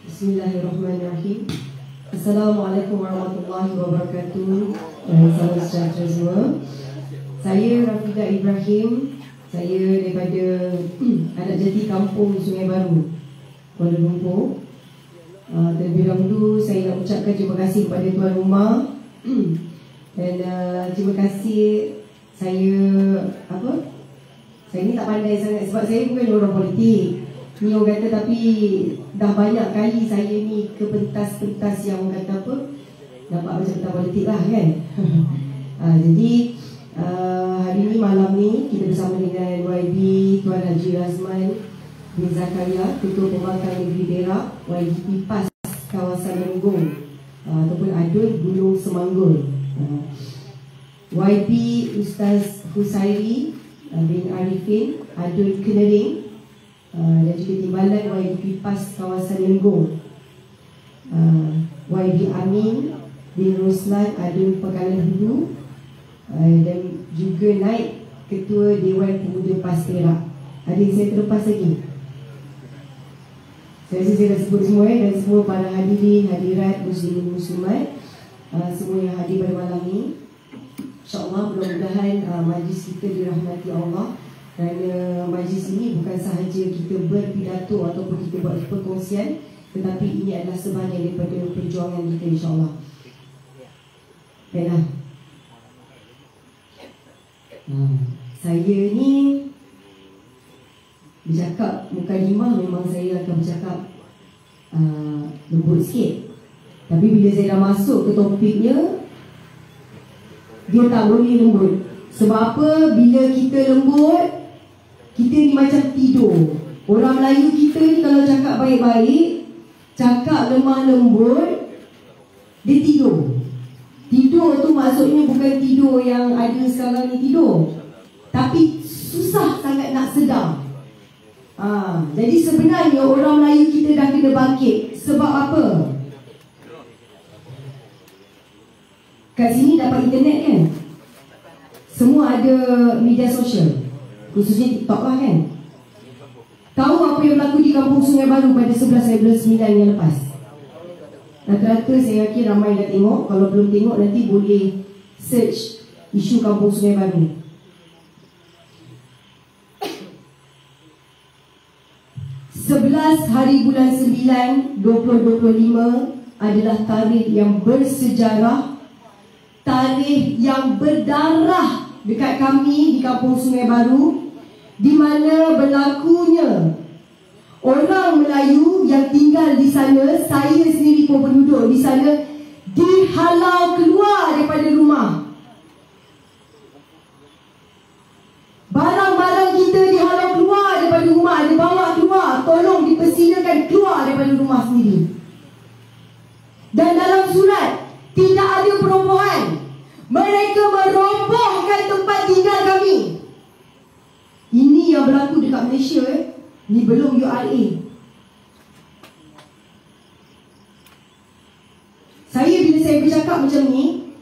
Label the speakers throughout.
Speaker 1: Bismillahirrahmanirrahim. Assalamualaikum warahmatullahi wabarakatuh. Salam sejahtera semua. Saya Rafidah Ibrahim. Saya daripada anak jati kampung Sungai Baru, Kuala Lumpur. Terlebih dahulu saya nak ucapkan terima kasih kepada tuan rumah dan terima kasih. Saya ni tak pandai sangat sebab saya bukan orang politik. Ni orang kata, tapi dah banyak kali saya ni ke pentas-pentas yang orang kata apa, dapat macam pentas politik lah kan. Jadi hari ni, malam ni kita bersama dengan YB Tuan Haji Razman bin Zakaria, Ketua Pembangkang Negeri Perak, YB PAS Kawasan Lenggong ataupun Adun Gunung Semanggul, YB Ustaz Husairi bin Arifin Adun Kenering, dan juga Timbalan YB PAS Kawasan Lenggong, YB Amin bin Roslan Adun Pekalan Hulu, dan juga naik Ketua Dewan Pemuda PAS Perak. Ada yang saya terlepas lagi? Saya rasa saya dah sebut semua dan semua para hadirin, hadirat, muslimin, muslimat, semua yang hadir pada malam ni. InsyaAllah mudah-mudahan majlis kita dirahmati Allah. Kerana majlis ini bukan sahaja kita berpidato ataupun kita buat perkongsian, tetapi ini adalah sebahagian daripada perjuangan kita, insyaAllah. Baiklah. Saya ni bercakap mukadimah, memang saya akan bercakap lembut sikit. Tapi bila saya dah masuk ke topiknya, dia tak boleh lembut. Sebab apa? Bila kita lembut, kita ni macam tidur. Orang Melayu kita ni kalau cakap baik-baik, cakap lemah lembut, dia tidur. Tidur tu maksudnya bukan tidur yang ada sekarang ni tidur, tapi susah sangat nak sedar. Jadi sebenarnya orang Melayu kita dah kena bangkit. Sebab apa? Kat sini dapat internet kan? Semua ada media sosial, khususnya TikTok lah kan? Tahu apa yang berlaku di Kampung Sungai Baru pada 11/9 yang lepas? Rata-rata saya yakin ramai dah tengok. Kalau belum tengok, nanti boleh search isu Kampung Sungai Baru. 11 hari bulan 9 2025 adalah tarikh yang bersejarah, tarikh yang berdarah dekat kami di Kampung Sungai Baru, di mana berlakunya orang Melayu yang tinggal di sana, saya sendiri pun penduduk di sana, dihalau keluar daripada rumah. Barang-barang kita dihalau keluar daripada rumah, dibawa keluar, tolong dipersilakan keluar daripada rumah sendiri. Dan dalam surat tidak ada perobohan. Mereka merobohkan tempat tinggal kami. Ini yang berlaku dekat Malaysia. Ni belum URA. Saya bila saya bercakap macam ni,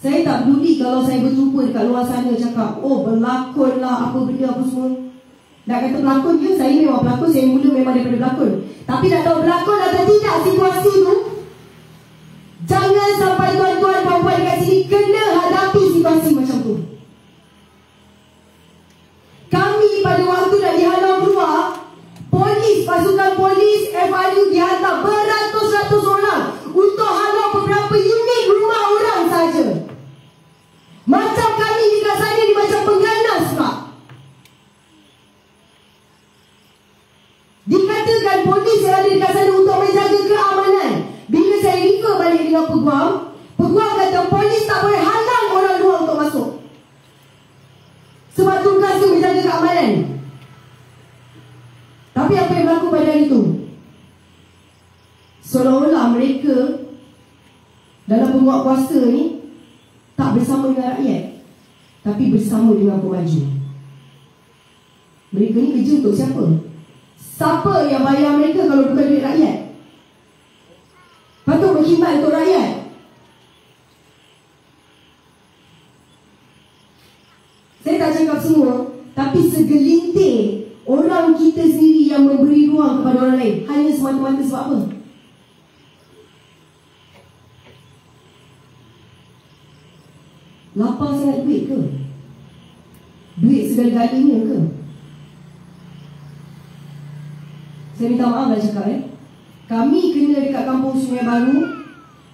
Speaker 1: saya tak peduli kalau saya berjumpa dekat luar sana cakap, oh berlakon lah, apa benda apa semua. Nak kata berlakon je, saya memang berlakon. Saya mula memang daripada berlakon. Tapi nak tahu berlakon atau tidak situasi tu, jangan sampai tuan-tuan puan-puan dekat sini kena hadapi situasi macam tu. Kami pada waktu nak dihalau keluar, polis, pasukan polis, FRU dihantar beratus-ratus orang untuk halau beberapa unit rumah orang saja. Macam kami dekat sana ni macam pengganas pula. Dikatakan polis yang ada dekat sana untuk menjaga keamanan. Bila saya refer balik dengan peguam, peguam kata polis tak boleh halang orang luar untuk masuk, sebab tugas tu menjaga keamanan. Tapi apa yang berlaku pada hari itu? Seolah-olah mereka dalam penguatkuasa ni tak bersama dengan rakyat, tapi bersama dengan pemaju. Mereka ni kerja untuk siapa? Siapa yang bayar mereka kalau bukan duit rakyat? Patut berkhidmat untuk rakyat. Saya tak cakap semua, tapi segelintir orang kita sendiri yang memberi ruang kepada orang lain. Hanya semata-mata sebab apa? Lapar sangat duit ke? Duit segala-galanya ke? Saya minta maaf lah cakap Kami kena dekat kampung Sungai Baru,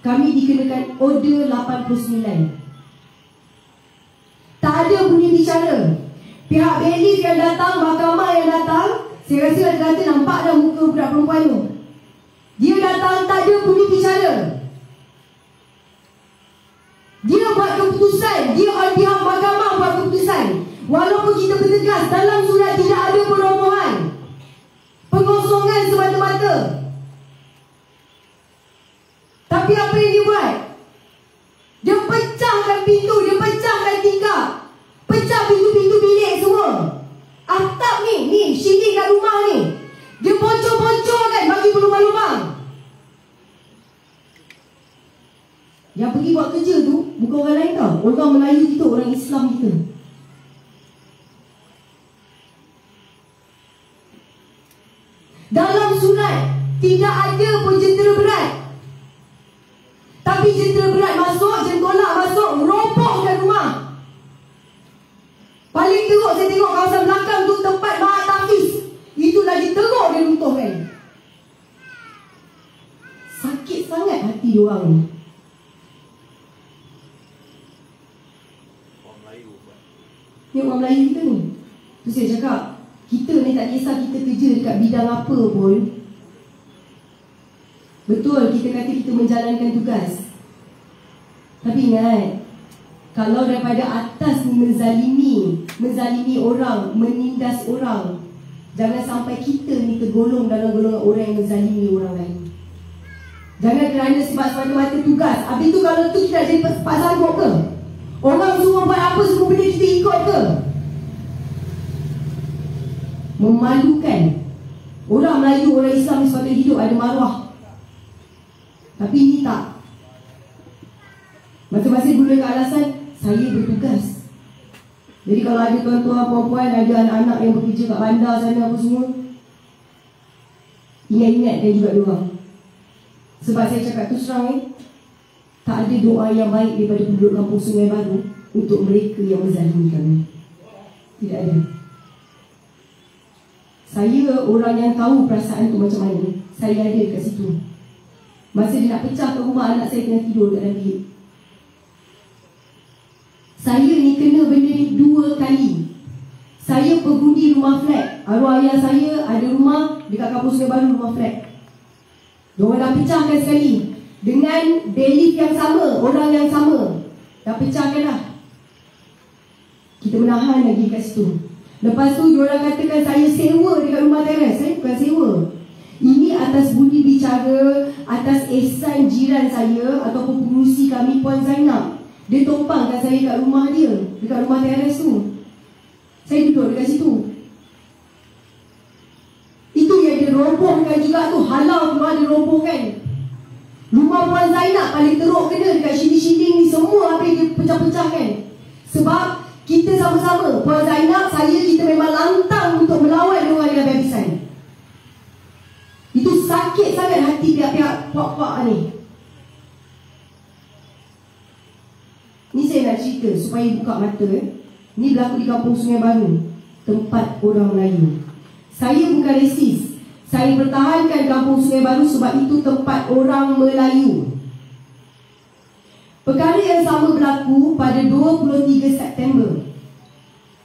Speaker 1: kami dikenakan order 89. Tak ada bunyi bicara. Pihak bailiff yang datang, mahkamah yang datang, saya rasa kata nampak dah muka budak perempuan tu. Dia datang tak ada bunyi bicara. Dia buat keputusan, dia on behalf mahkamah buat keputusan. Walaupun kita bertegas dalam surat tidak ada perobohan, pengosongan semata-mata. Tapi apa yang dia buat? Dia pecahkan pintu, dia pecahkan tingkap, pecah pintu-pintu bilik semua. Atap ni shielding kat rumah ni, dia bocor-bocorkan, bagi berlubang-lubang. Yang pergi buat kerja tu bukan orang lain tau, orang Melayu kita, orang Islam kita. Dalam surat tidak ada pun jentera berat. Tapi jentera berat masuk, jentolak masuk, robohkan rumah. Paling teruk saya tengok kawasan belakang tu tempat Mahat Tafiz. Itu lagi teruk dia runtuhkan. Sakit sangat hati diorang ni. Ni orang Melayu kita ni. Tu saya cakap, kita ni tak kisah kita kerja dekat bidang apa pun. Betul kita kata kita menjalankan tugas. Tapi ingat, kalau daripada atas ni menzalimi orang, menindas orang, jangan sampai kita ni tergolong dalam golongan orang yang menzalimi orang lain. Jangan kerana sebab semata-mata tugas, habis tu kalau tu kita jadi pak sanggup ke? Orang semua buat apa, semua benda kita ikut ke? Memalukan. Orang Melayu, orang Islam ni sepatutnya hidup ada maruah. Tapi ini tak. Masing-masing gunakan alasan saya bertugas. Jadi kalau ada tuan-tuan, puan-puan, ada anak-anak yang bekerja kat bandar sana apa semua, ingat-ingatkan juga diorang. Sebab saya cakap tu serang tak ada doa yang baik daripada penduduk kampung Sungai Baru untuk mereka yang menzalimi kami. Tidak ada. Saya orang yang tahu perasaan tu macam mana. Saya ada kat situ. Masa dia nak pecah ke rumah, anak saya tengah tidur kat dalam bilik. Saya ni kena benda ni 2 kali. Saya pengundi rumah flat. Arwah ayah saya ada rumah dekat kampung Sungai Baru, rumah flat. Diorang dah pecahkan sekali. Dengan bailiff yang sama, orang yang sama. Dah pecahkan dah. Kita menahan lagi kat situ. Lepas tu diorang katakan saya sewa dekat rumah teres. Saya bukan sewa. Ini atas budi bicara, atas ihsan jiran saya ataupun pengurusi kami, Puan Zainab. Dia tumpangkan saya kat rumah dia, dekat rumah teres tu. Saya duduk dekat situ. Itu yang dia robohkan juga tu. Halau keluar dia robohkan. Rumah Puan Zainab paling teruk kena dekat shielding-shielding ni. Semua habis dia pecah-pecahkan. Sebab kita sama-sama, Puan Zainab, saya, kita memang lantang untuk melawan orang yang habis-habisan. Itu sakit sangat hati pihak-pihak puak-puak ni. Ni saya nak cerita supaya buka mata. Ni berlaku di kampung Sungai Baru, tempat orang Melayu. Saya bukan resis. Saya pertahankan kampung Sungai Baru sebab itu tempat orang Melayu. Perkara yang sama berlaku pada 23 September.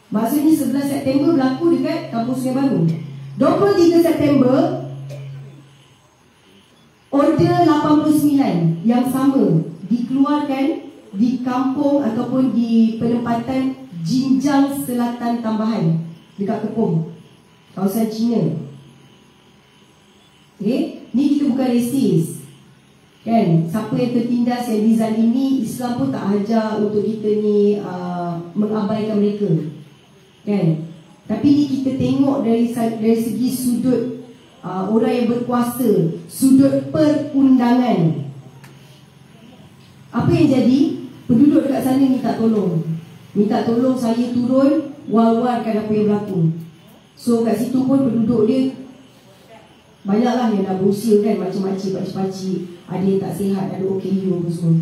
Speaker 1: Maksudnya 11 September berlaku dekat kampung Sungai Baru. 23 September, order 89 yang sama dikeluarkan di kampung ataupun di penempatan Jinjang Selatan Tambahan dekat Kepong, kawasan Cina. Okay? Ni kita bukan resis. Kan? Siapa yang tertindas, yang dizalimi, Islam pun tak ajar untuk kita ni mengabaikan mereka. Kan? Tapi ni kita tengok dari segi sudut orang yang berkuasa, sudut perundangan. Apa yang jadi? Penduduk dekat sana minta tolong. Minta tolong saya turun, war-warkan apa yang berlaku. So kat situ pun penduduk dia banyaklah yang dah berusia kan, macam-macam, pakcik-pakcik. Ada yang tak sihat, ada OKU apa semua.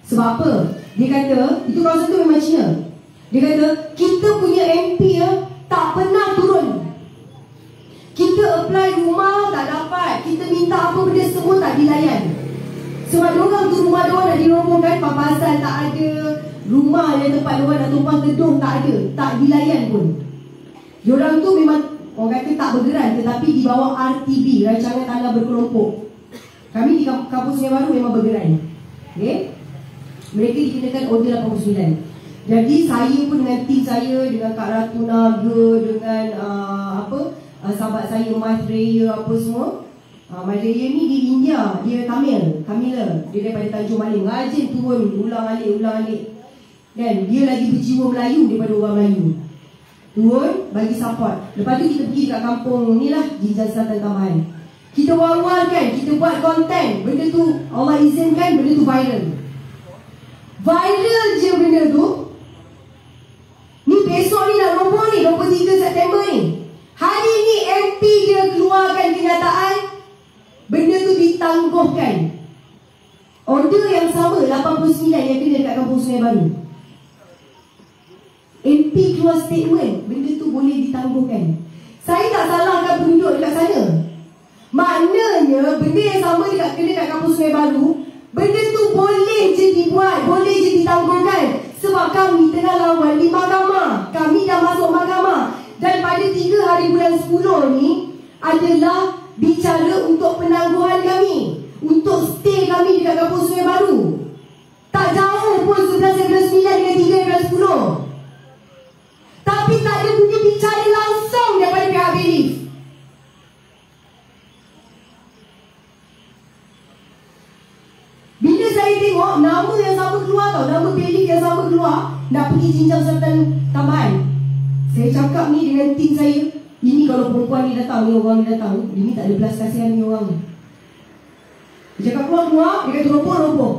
Speaker 1: Sebab apa? Dia kata, itu kawasan tu memang Cina. Dia kata, kita punya MP tak pernah turun. Kita apply rumah tak dapat, kita minta apa benda semua tak dilayan. Sebab diorang tu rumah diorang dah dirobohkan, papasan tak ada, rumah yang tempat diorang nak tumpang gedung tak ada, tak dilayan pun. Diorang tu memang orang kata tak bergerak, tetapi di bawah RTB, Rancangan Tanah Berkelompok. Kami di Kampung Sungai Baru memang bergerak. Okay? Mereka dikenakan Order 89. Jadi saya pun dengan tim saya, dengan Kak Ratu Naga, dengan sahabat saya Mas Raya apa semua. Mas Raya ni di India, dia Tamila. Dia daripada Tanjung Maling, rajin turun ulang-alik. Dan dia lagi berjiwa Melayu daripada orang Melayu. Turun bagi support. Lepas tu kita pergi dekat kampung ni lah, Jinjang Selatan Tambahan. Kita war-warkan, kita buat konten. Benda tu Allah izinkan, benda tu viral. Viral je benda tu. Ni besok ni nak roboh ni, 23 September ni. Hari ni MP dia keluarkan kenyataan, benda tu ditangguhkan. Order yang sama 89 yang kena dekat Kampung Sungai Baru. MP keluar statement, benda tu boleh ditangguhkan. Saya tak salahkan penduduk dekat sana. Maknanya benda yang sama kena dekat Kampung Sungai Baru, benda tu boleh je dibuat, boleh je ditangguhkan. Sebab kami tengah lawan di mahkamah. Kami dah masuk mahkamah. Dan pada 3 hari bulan 10 ni adalah bicara untuk penangguhan kami, untuk stay kami dekat Kampung Sungai Baru. Tak jauh pun 11/9 dengan 3/10. Tapi tak ada bunyi bicara langsung daripada pihak Belief. Bila saya tengok nama yang sama keluar tau, nama Belief yang sama keluar, nak pergi Jinjang Selatan Tambahan. Saya cakap ni dengan tim saya, ini kalau perempuan ni datang, ni orang ni datang, ini tak ada belas kasihan ni orang ni. Dia cakap keluar, dia kata roboh.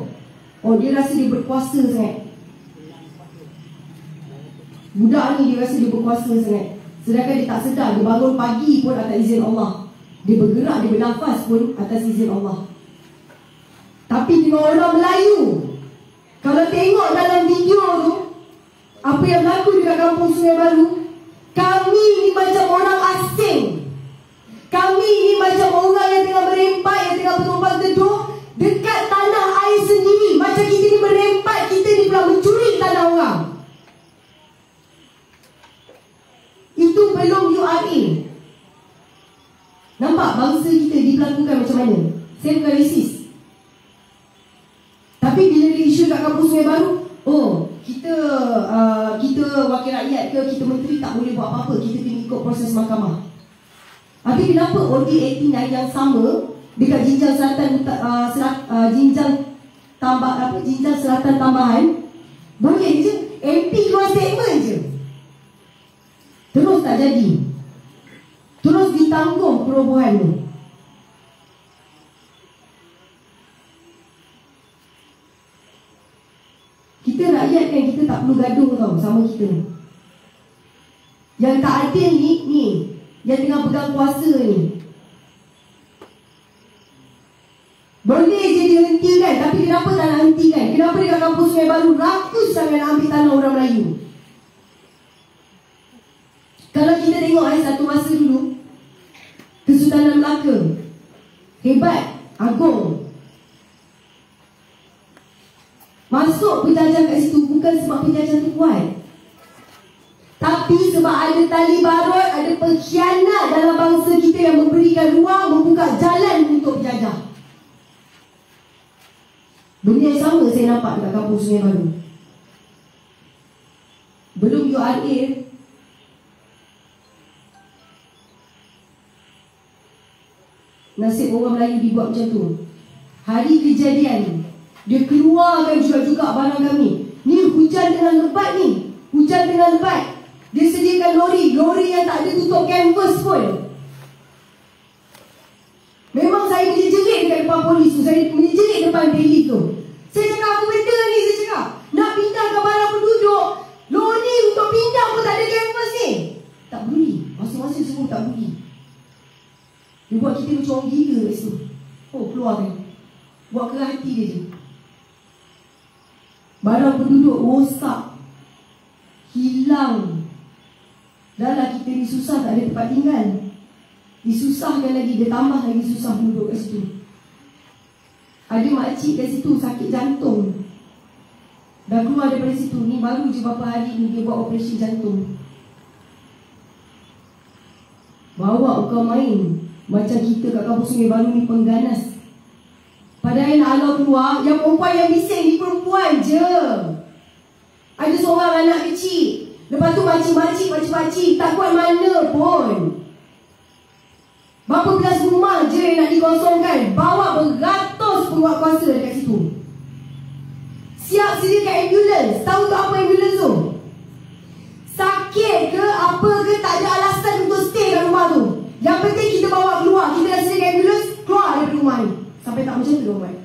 Speaker 1: Oh, dia rasa dia berkuasa sangat. Budak ni dia rasa dia berkuasa sangat. Sedangkan dia tak sedar, dia bangun pagi pun atas izin Allah. Dia bergerak, dia bernafas pun atas izin Allah. Tapi dengan orang Melayu, kalau tengok dalam video tu, apa yang berlaku dekat Kampung Sungai Baru, kami ni macam orang asing. Kami ni macam orang yang tengah merempat, yang tengah bertumpang teduh dekat tanah air sendiri. Macam kita ni merempat, kita ni pula mencuri tanah orang. Itu belum URA. Nampak bangsa kita diperlakukan macam mana? Saya bukan resis. Tapi bila dia isu kat Kampung Sungai Baru, oh, kita wakil rakyat ke, kita menteri tak boleh buat apa-apa, kita kena ikut proses mahkamah. Tapi kenapa Order 89 yang sama dekat Jinjang Selatan Jinjang Selatan Tambahan boleh je MP keluar statement je, terus tak jadi, terus ditanggung perobohan tu. Kita rakyat kan, kita tak perlu gaduh tau sama kita. Yang tak adil ni yang tengah pegang kuasa ni, boleh je dihentikan. Tapi kenapa tak nak hentikan? Kenapa dekat Kampung Sungai Baru rakus sangat nak ambil tanah orang Melayu? Kalau kita tengok satu masa dulu, Kesultanan Melaka hebat, agung, masuk penjajah kat situ bukan sebab penjajah tu kuat, tapi sebab ada tali barut, ada pengkhianat dalam bangsa kita yang memberikan ruang, membuka jalan untuk penjajah. Benda yang sama saya nampak dekat Kampung Sungai Baru. Belum URA, nasib orang Melayu dibuat macam tu. Hari kejadian, dia keluarkan juga barang kami. Ni hujan dengan lebat ni. Hujan dengan lebat. Dia sediakan lori yang tak ada tutup canvas pun. Memang saya menjerit dekat depan polis tu. Saya menjerit depan Belief tu. Saya cakap, apa benda ni? Saya cakap, nak pindahkan barang penduduk, lori untuk pindah pun tak ada canvas ni. Tak beri. Masing-masing semua tak beri. Dia buat kita macam orang gila kat situ. Oh, keluar kan. Buat kerah hati dia je. Barang penduduk rosak, hilang. Dah lah kita ni susah, tak ada tempat tinggal. Disusahkan lagi, dia tambah lagi susah duduk kat situ. Ada makcik kat situ sakit jantung, dah keluar daripada situ. Ni baru je beberapa hari ni dia buat operasi jantung. Bawa kau main macam kita kat kampung Sungai Baru ni pengganas. Padahal nak Allah keluar, yang perempuan yang bising ni perempuan je. Ada seorang anak kecil, lepas tu makcik tak kuat mana pun. Berapa belas rumah je yang nak dikosongkan. Bawa beratus penguatkuasa dekat situ. Siap sediakan ambulans. Tahu tak apa ambulans tu? Sakit ke apa ke, tak ada alasan untuk stay kat rumah tu. Yang penting kita bawa keluar. Kita dah sediakan ambulans, keluar dari rumah ni. Sampai tak macam tu orang.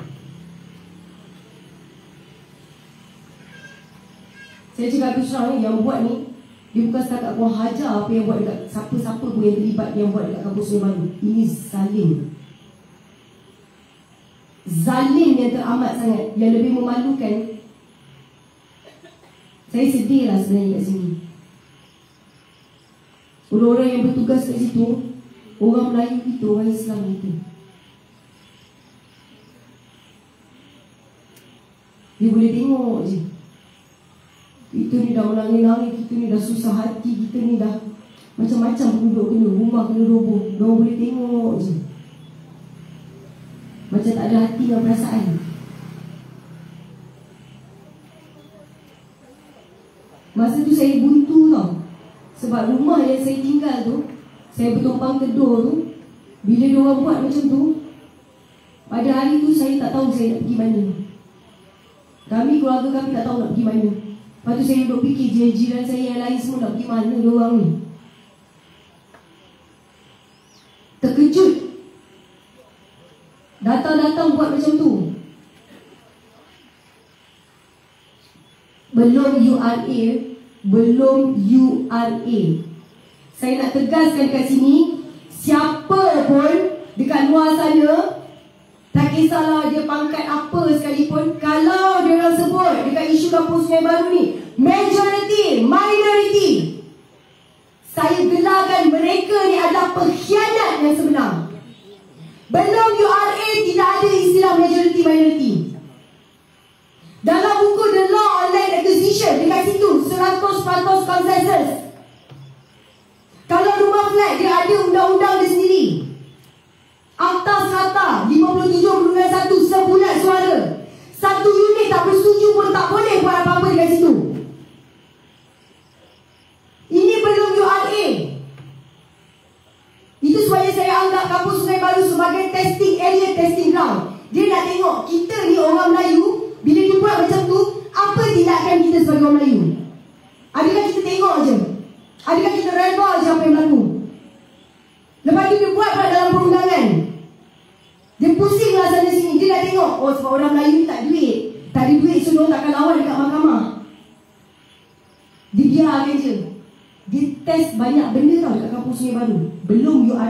Speaker 1: Saya cakap tu serang ni, yang buat ni, dia bukan setakat buang hajar apa yang buat dekat siapa-siapa pun yang terlibat yang buat dekat kampung Sungai Baru. Ini zalim. Zalim yang teramat sangat, yang lebih memalukan. Saya sedih lah sebenarnya kat sini. Orang-orang yang bertugas kat situ, orang Melayu itu, orang Islam itu. Dia boleh tengok je. Kita ni dah menangis-nangis, kita ni dah susah hati, kita ni dah macam-macam penduduk kena, rumah kena roboh. Diorang boleh tengok je. Macam tak ada hati dan perasaan. Masa tu saya buntu tau. Sebab rumah yang saya tinggal tu, saya bertumpang tedur tu, bila diorang buat macam tu, pada hari tu saya tak tahu saya nak pergi mana. Kami, keluarga kami tak tahu nak pergi mana. Lepas tu saya duduk fikir, jiran saya yang lain semua nak pergi mana diorang ni. Terkejut. Datang-datang buat macam tu. Belum URA. Belum URA. Saya nak tegaskan kat sini, siapa pun dekat luar sana, tak kisahlah dia pangkat apa sekalipun, kalau dia orang sebut dekat isu kampung Sungai Baru ni majority, minority, saya gelarkan mereka ni adalah pengkhianat yang sebenar. Belum URA tidak ada istilah majority minority. Dalam buku The Law on Land Acquisition, dekat situ 100% consensus. Kalau rumah flat dia ada undang-undang dia sendiri. Akta Strata 57/1, sebulan suara. Satu unit tak bersetuju pun tak boleh buat apa-apa dekat situ. Ini belum URA. Itu sebabnya saya anggap kampung Sungai Baru sebagai testing area, testing ground. Dia nak tengok kita ni orang Melayu, bila dia buat macam tu, apa tindakan kita sebagai orang Melayu? Adakah kita tengok je? Adakah kita reda je apa yang berlaku? Lepas tu dia buat dalam perundangan, dia pusing lah sana sini. Dia nak tengok, oh sebab orang Melayu ni tak duit, tak ada duit, so diorang takkan lawan dekat mahkamah. Dia biarkan je. Dia test banyak benda tau dekat kampung Sungai Baru. Belum URA.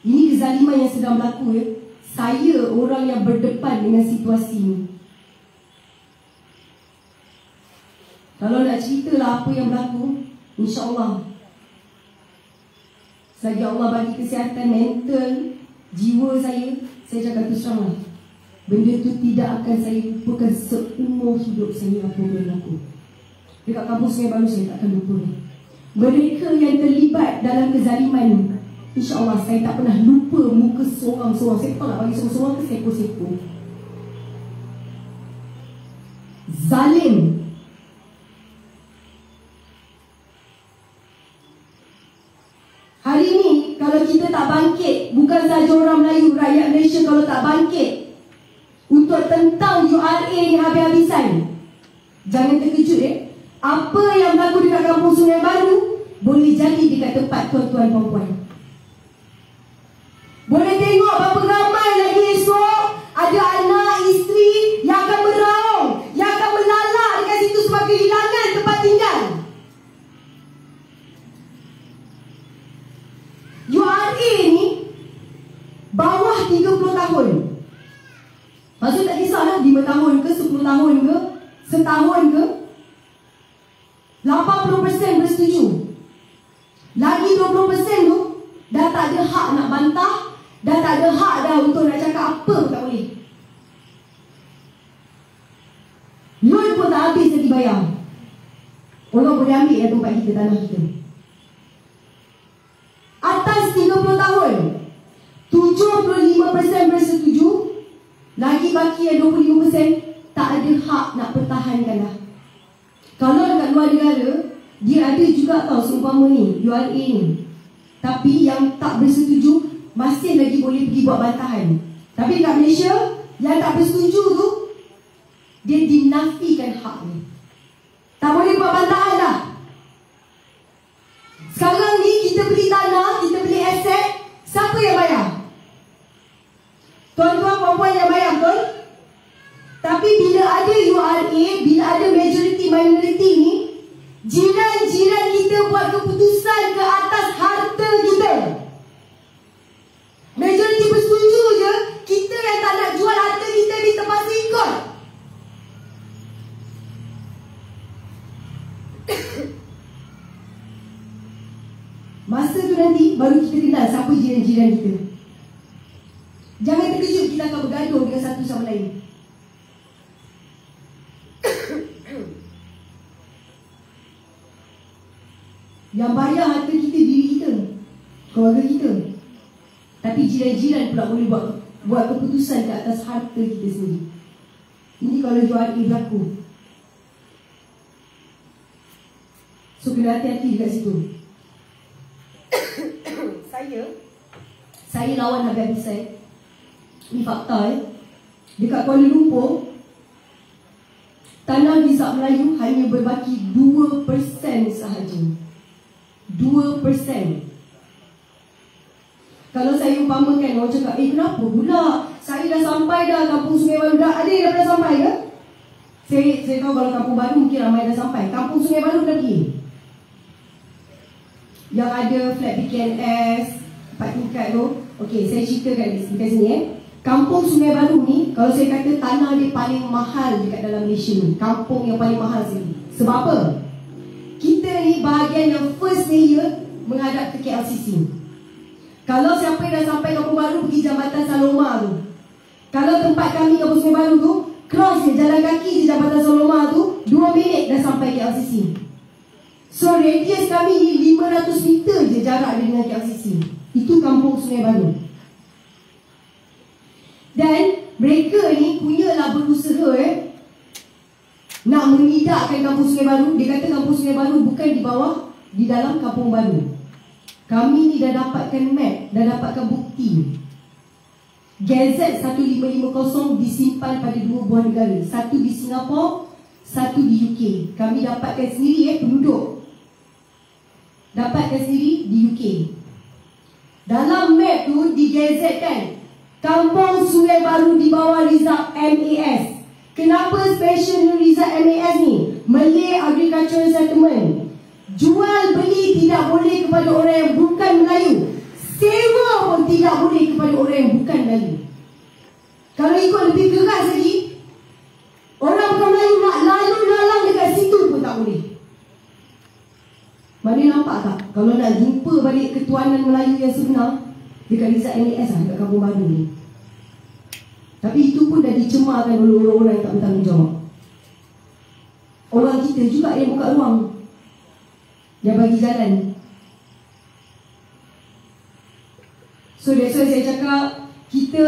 Speaker 1: Ini kezaliman yang sedang berlaku ya. Saya orang yang berdepan dengan situasi ni. Kalau nak ceritalah apa yang berlaku, insya-Allah, selagi Allah bagi kesihatan mental, jiwa saya cakap terus terang lah, benda tu tidak akan saya lupakan seumur hidup saya apa yang berlaku. Dekat kampung Sungai Baru saya tak akan lupa. Mereka yang terlibat dalam kezaliman, insya-Allah saya tak pernah lupa muka seorang-seorang. Saya tak nak bagi seorang-seorang ke seko-seko. Zalim. Hari ni kalau kita tak bangkit, bukan sahaja orang Melayu, rakyat Malaysia kalau tak bangkit untuk tentang URA ni habis-habisan, jangan terkejut apa yang berlaku dekat kampung Sungai Baru boleh jadi dekat tempat tuan-tuan perempuan. Boleh tengok berapa ramai lagi esok ada anak, isteri yang akan meraung, yang akan melalak dekat situ sebab kehilangan tempat tinggal. URA ni bawah 30 tahun. setahun ke? 80% bersetuju. Lagi 20% tu dah tak ada hak nak bantah, dah tak ada hak dah untuk nak cakap apa pun tak boleh. Loan pun tak habis lagi bayar. Orang boleh ambil dah tempat kita, tanah kita. Atas 30 tahun 75% bersetuju. Lagi baki yang 25% tak ada hak nak pertahankan dah. Kalau dekat luar negara, dia ada juga tau seumpama ni, URA ni. Tapi yang tak bersetuju masih lagi boleh pergi buat bantahan. Tapi dekat Malaysia, yang tak bersetuju tu, dia dinafikan hak ni. Tak boleh buat bantahan dah. Sekarang ni kita beli tanah, kita beli aset, siapa yang bayar? Tuan-tuan puan-puan yang bayar, betul? Tapi bila ada URA, bila ada majority minority ni, jiran-jiran kita buat keputusan ke atas harta kita. Majority bersetuju je, kita yang tak nak jual harta kita ni terpaksa ikut. Masa tu nanti baru kita kenal siapa jiran-jiran kita. Jangan terkejut kita akan bergaduh dengan satu sama lain. Yang bayar harta kita diri kita, keluarga kita. Tapi jiran-jiran pula boleh buat keputusan ke atas harta kita sendiri. Ini kalau jual berlaku. So kena hati-hati dekat situ. Saya lawan habis-habisan. Ini fakta Dekat Kuala Lumpur, tanah Visa Melayu hanya berbaki 2% sahaja. 2%. Kalau saya umpamakan, orang cakap, kenapa pula? Saya dah sampai dah Kampung Sungai Baru. Ada yang dah pernah sampai ke? Saya tahu kalau Kampung Baru mungkin ramai dah sampai. Kampung Sungai Baru dah pergi. Yang ada flat PKNS 4 tingkat tu. Okey, saya ceritakan dekat sini Kampung Sungai Baru ni, kalau saya kata tanah dia paling mahal dekat dalam Malaysia ni. Kampung yang paling mahal sekali. Sebab apa? Kita ni bahagian yang first layer menghadap ke KLCC. Kalau siapa yang dah sampai Kampung Baru, pergi Jambatan Saloma tu. Kalau tempat kami Kampung Sungai Baru tu, cross je, jalan kaki je Jambatan Saloma tu, 2 minit dah sampai KLCC. So radius kami ni 500 meter je jarak dia dengan KLCC. Itu Kampung Sungai Baru. Dan mereka ni punyalah berusaha nak menidakkan Kampung Sungai Baru. Dia kata Kampung Sungai Baru bukan di bawah, di dalam Kampung Baru. Kami ni dah dapatkan map, dah dapatkan bukti. Gazette 1550 disimpan pada 2 buah negara. Satu di Singapura, satu di UK. Kami dapatkan sendiri penduduk. Dapatkan sendiri di UK. Dalam map tu digazetkan Kampung Sungai Baru di bawah Rizal MAS. Kenapa special Rizal MAS ni? Malay Agricultural Settlement. Jual beli tidak boleh kepada orang yang bukan Melayu. Sewa pun tidak boleh kepada orang yang bukan Melayu. Kalau ikut lebih keras lagi, orang bukan Melayu nak lalu lalang dekat situ pun tak boleh. Mana nampak tak? Kalau nak jumpa balik ketuanan Melayu yang sebenar, dekat Rizal MAS lah, dekat Kampung Baru ni. Tapi itu pun dah dicemarkan oleh orang-orang yang tak bertanggungjawab. Orang kita juga yang buka ruang, yang bagi jalan. So that's why saya cakap, kita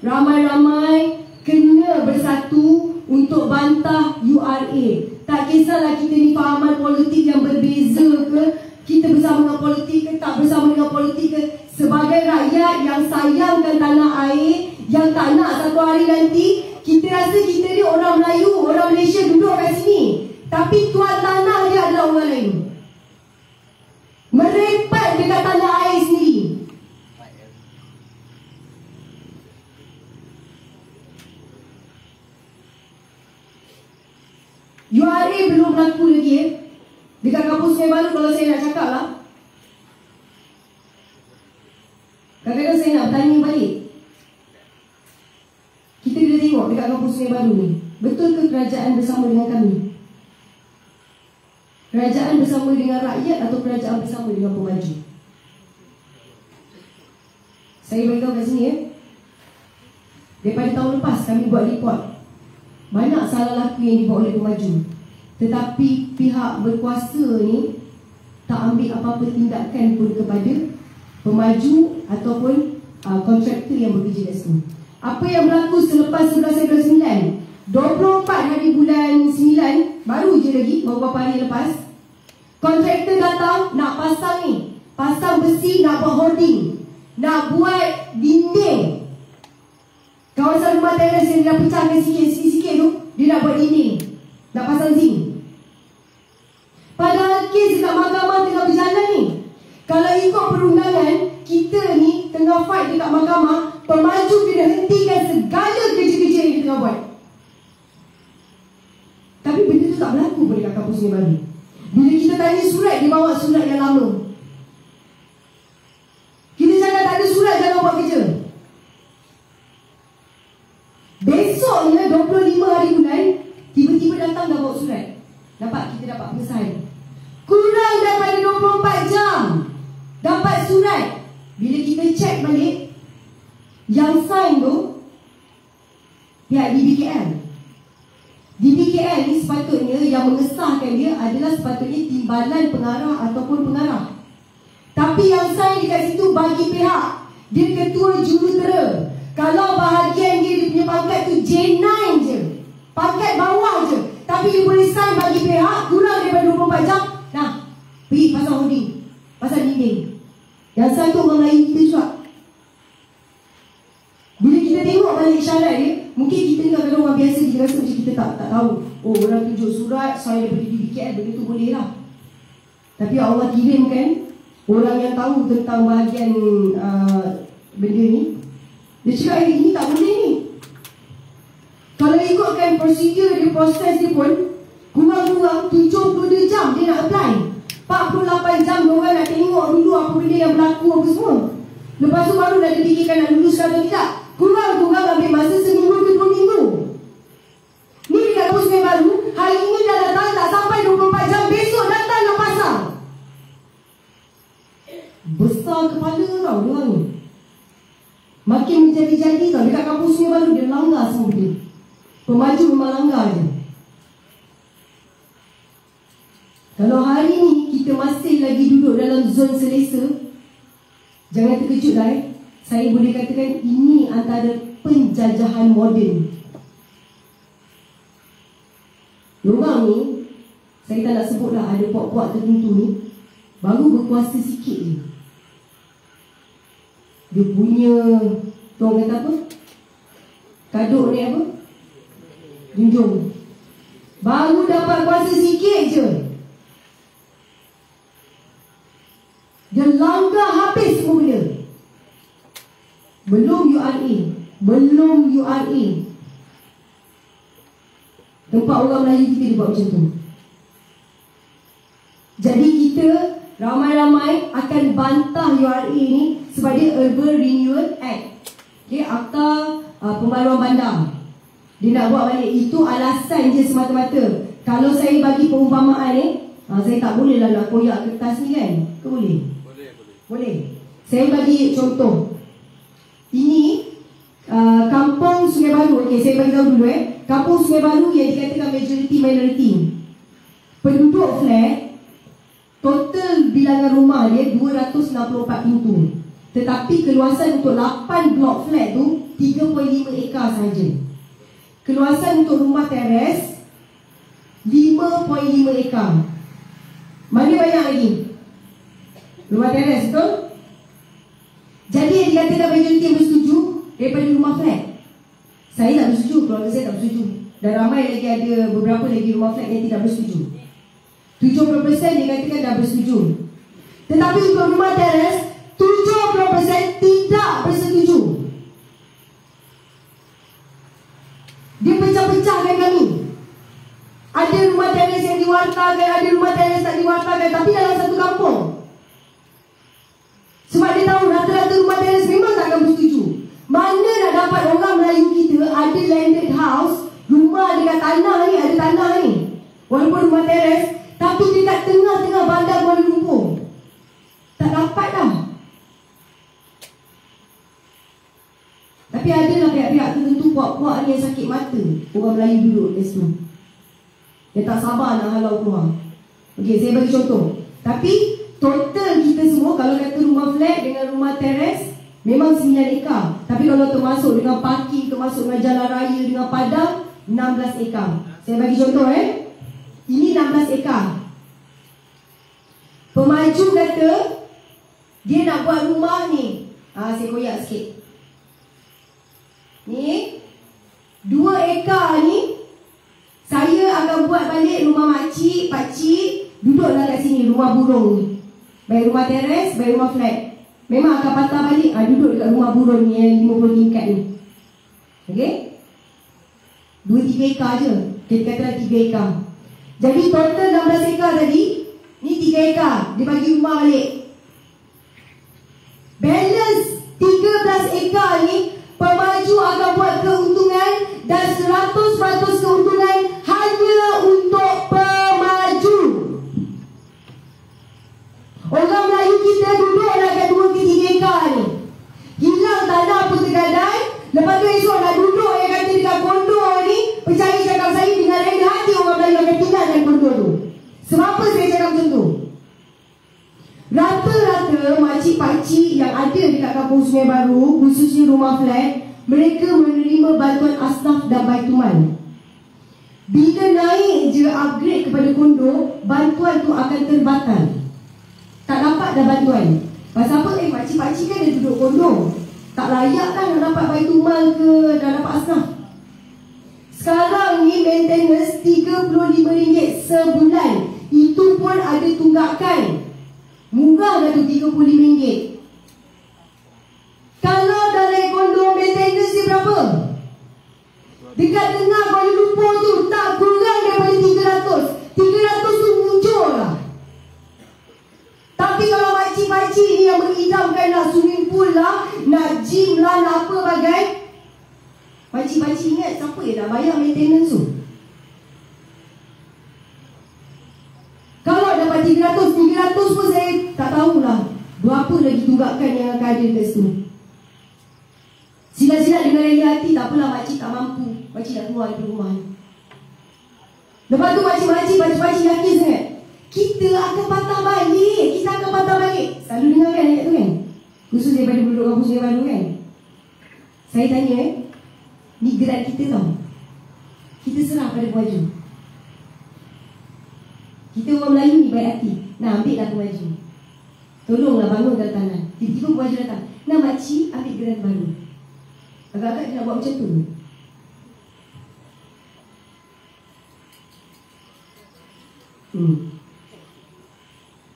Speaker 1: ramai-ramai kena bersatu untuk bantah URA. Tak kisahlah kita ni fahaman politik yang berbeza ke, kita bersama dengan politik ke, tak bersama dengan politik ke. Sebagai rakyat yang sayangkan tanah air, yang tak nak satu hari nanti kita rasa kita ni orang Melayu, orang Malaysia duduk kat sini, tapi tuan tanah dia adalah orang lain. Merepet dekat tanah air sendiri. URA belum berlaku lagi dekat Kampung Sungai Baru. Kalau saya nak cakap lah, kadang-kadang saya nak bertanya balik. Kita kena tengok dekat Kampung Sungai Baru ni, Betul ke kerajaan bersama dengan kami? Kerajaan bersama dengan rakyat atau kerajaan bersama dengan pemaju? Saya beritahu kat sini ya. Daripada tahun lepas kami buat report, banyak salah laku yang dibuat oleh pemaju. Tetapi pihak berkuasa ni tak ambil apa-apa tindakan pun kepada pemaju ataupun kontraktor yang bekerja kat situ. Apa yang berlaku selepas 11/9? 24 hari bulan 9, baru je lagi, beberapa hari lepas, kontraktor datang nak pasang ni, pasang besi, nak buat hoarding, nak buat dinding. Kawasan rumah teres yang dia dah pecahkan sikit-sikit tu, dia nak buat dinding, nak pasang zinc. Padahal kes dekat mahkamah tengah berjalan ni. Kalau ikut perundangan, kita ni tengah fight dekat mahkamah, pemaju kena hentikan segala kerja-kerja yang dia tengah buat. Tapi benda tu tak berlaku pada kampus Sungai Baru. Bila kita tanya surat, dia bawa surat yang lama. Kita cakap tak ada surat, jangan buat kerja. Besoknya 25 hari bulan, tiba-tiba datang dah bawa surat. Kita dapat pengesahan. Kurang daripada 24 jam dapat surat. Bila kita cek balik, yang sign tu pihak DBKL. DBKL ni sepatutnya yang mengesahkan dia adalah sepatutnya timbalan pengarah ataupun pengarah. Tapi yang sign dekat situ bagi pihak, dia ketua jurutera. Kalau bahagian dia punya pangkat tu J9 je, pangkat bawah je, tapi dia boleh sign bagi pihak kurang daripada 24 jam. Nah, pergi pasang hoarding, pasang dinding. Yang sign tu orang Melayu kita juga. Bila kita tengok balik syarat dia, mungkin kita ni kadang orang biasa, kita rasa macam kita tak tahu. Oh, orang tunjuk surat, saya daripada DBKL, benda tu boleh lah. Tapi Allah kirimkan orang yang tahu tentang bahagian benda ni. Dia cakap ini tak boleh ni. Kalau ikutkan prosedur dia, proses dia pun kurang-kurang 72 jam dia nak apply. 48 jam dia orang nak tengok dulu apa benda yang berlaku apa semua. Lepas tu baru dah dipikirkan nak lulus atau tidak. Kurang-kurang ambil masa seminggu ke 2 minggu. Ni dekat kampus Sungai Baru, hari ini dah datang, tak sampai 24 jam, besok datang nak pasang. Besar kepala tau dia orang ni. Makin menjadi-jadi tau. Dekat kampus Sungai Baru dia langgar semua benda. Pemaju memang langgar je. Kalau hari ni kita masih lagi duduk dalam zon selesa, jangan terkejut lah Saya boleh katakan ini antara penjajahan moden. Diorang ni, saya tak nak sebut lah, ada puak-puak tertentu ni baru berkuasa sikit je. Dia punya, orang kata apa? Kaduk ni apa? Junjung. Baru dapat kuasa sikit je, dia langgar habis semua benda. Belum URA. Tempat orang Melayu kita dia buat macam tu. Jadi kita ramai-ramai akan bantah URA ni sebab dia Urban Renewal Act. Okay, Akta Pembaruan Bandar. Dia nak buat balik. Itu alasan je semata-mata. Kalau saya bagi perumpamaan ni, saya tak boleh lah nak koyak kertas ni kan? Ke boleh? Boleh. Saya bagi contoh. Ini kampung Sungai Baru. Okey, saya bagi tahu dulu Kampung Sungai Baru yang dikatakan majority minority. Penduduk flat, total bilangan rumah dia 264 pintu. Tetapi keluasan untuk 8 blok flat tu 3.5 ekar sahaja. Keluasan untuk rumah teres 5.5 ekar. Mana banyak lagi? Rumah teres, betul? Jadi yang dikatakan majoriti yang bersetuju daripada rumah flat. Saya tak bersetuju, keluarga saya tak bersetuju. Dan ramai lagi, ada beberapa lagi rumah flat yang tidak bersetuju. 70% dikatakan dah bersetuju. Tetapi untuk rumah teres 70% tidak bersetuju. Dia pecah-pecahkan kami. Ada rumah teres yang diwartakan, ada rumah teres tak diwartakan, tapi dalam satu kampung. Sebab dia tahu rata-rata rumah teres memang tak akan bersetuju. Mana nak dapat orang Melayu kita ada landed house, rumah dekat tanah ni, ada tanah ni. Walaupun rumah teres, tapi dekat tengah-tengah bandar Kuala Lumpur. Tak dapat dah. Tapi adalah pihak-pihak tertentu, puak-puak ni yang sakit mata. Orang Melayu duduk di situ. Dia tak sabar nak halau keluar. Okey, saya bagi contoh. Tapi total kita semua, kalau kata rumah flat dengan rumah teres, memang 9 ekar. Tapi kalau termasuk dengan parking, termasuk dengan jalan raya, dengan padang, 16 ekar. Saya bagi contoh Ini 16 ekar. Pemaju kata dia nak buat rumah ni. Saya koyak sikit. Ni 2 ekar ni saya akan buat balik rumah makcik, pakcik, duduklah kat sini, rumah burung ni. Baik rumah teres, baik rumah flat. Memang akan patah balik, duduk dekat rumah burung ni yang 50 tingkat ni. Okey? 2-3 ekar je. Kita katalah 3 ekar. Jadi total 16 ekar tadi, ni 3 ekar. Dia bagi rumah balik. Balance 13 ekar ni, pemaju akan buat keuntungan, dan 100% keuntungan hanya untuk pemaju. Orang Melayu kita duduklah kat 2 ke 3 ekar ni. Hilang tanah pun tergadai. Lepas tu esok nak duduk yang kata dekat kondo ni, percaya cakap saya dengan rela hati orang Melayu akan tinggal dalam kondo tu. Sebab apa saya cakap macam tu? Rata-rata makcik-pakcik yang ada dekat kampung Sungai Baru, khususnya rumah flat, mereka menerima bantuan asnaf dan baituman. Bila naik je upgrade kepada kondo, bantuan tu akan terbatal. Tak dapat dah bantuan. Pasal apa? Makcik-pakcik kan dia duduk kondo. Tak layak kan nak dapat baituman ke, nak dapat asnaf. Sekarang ni maintenance RM35 sebulan. Itu pun ada tunggakan. Murah dah tu RM35. Kalau dalam kondo maintenance dia berapa? Dekat tengah Kuala Lumpur tu tak kurang daripada 300. 300 tu muncul lah. Tapi kalau makcik-makcik ni yang mengidamkan nak swimming pool lah, nak gym lah, nak apa bagai, makcik-makcik ingat siapa yang nak bayar maintenance tu? Kalau dapat 300 pun saya tak tahulah berapa lagi tunggakan yang akan ada dekat situ. Silat-silat dengan rela hati, tak apalah makcik tak mampu, makcik nak keluar dari rumah ni. Lepas tu makcik-makcik yakin sangat, kita akan patah balik. Kita akan patah balik. Selalu dengar kan ayat tu kan? Khusus daripada penduduk kampung Sungai Baru kan? Saya tanya ni gerak kita tau. Kita serah pada pemaju. Kita orang Melayu ni baik hati. Nah, ambil lah pemaju. Tolonglah bangunkan tanah. Tiba-tiba pemaju datang. Nah makcik ambil gerak baru. Agak-agak dia nak buat macam tu.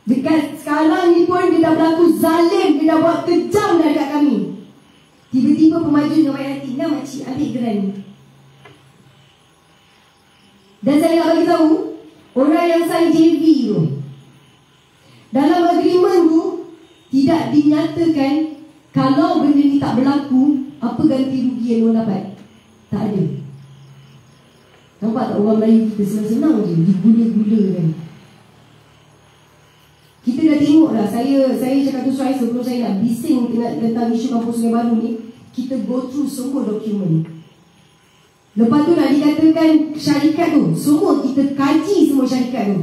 Speaker 1: Dekat sekarang ni pun dia dah berlaku zalim, dia dah buat kejam dah dekat kami. Tiba-tiba pemaju dengan baik hati, nah makcik ambil geran ni. Dan saya nak bagi tahu, orang yang sign JV tu, dalam agreement tu tidak dinyatakan kalau benda ni tak berlaku, apa ganti rugi yang orang dapat. Tak ada. Nampak tak orang Melayu kita senang-senang je digula-gula kan. Kita dah tengok dah. Saya cakap tu saya sebelum saya nak bising tentang isu kampung Sungai Baru ni, kita go through semua dokumen. Lepas tu nak dikatakan syarikat tu, semua kita kaji semua syarikat tu.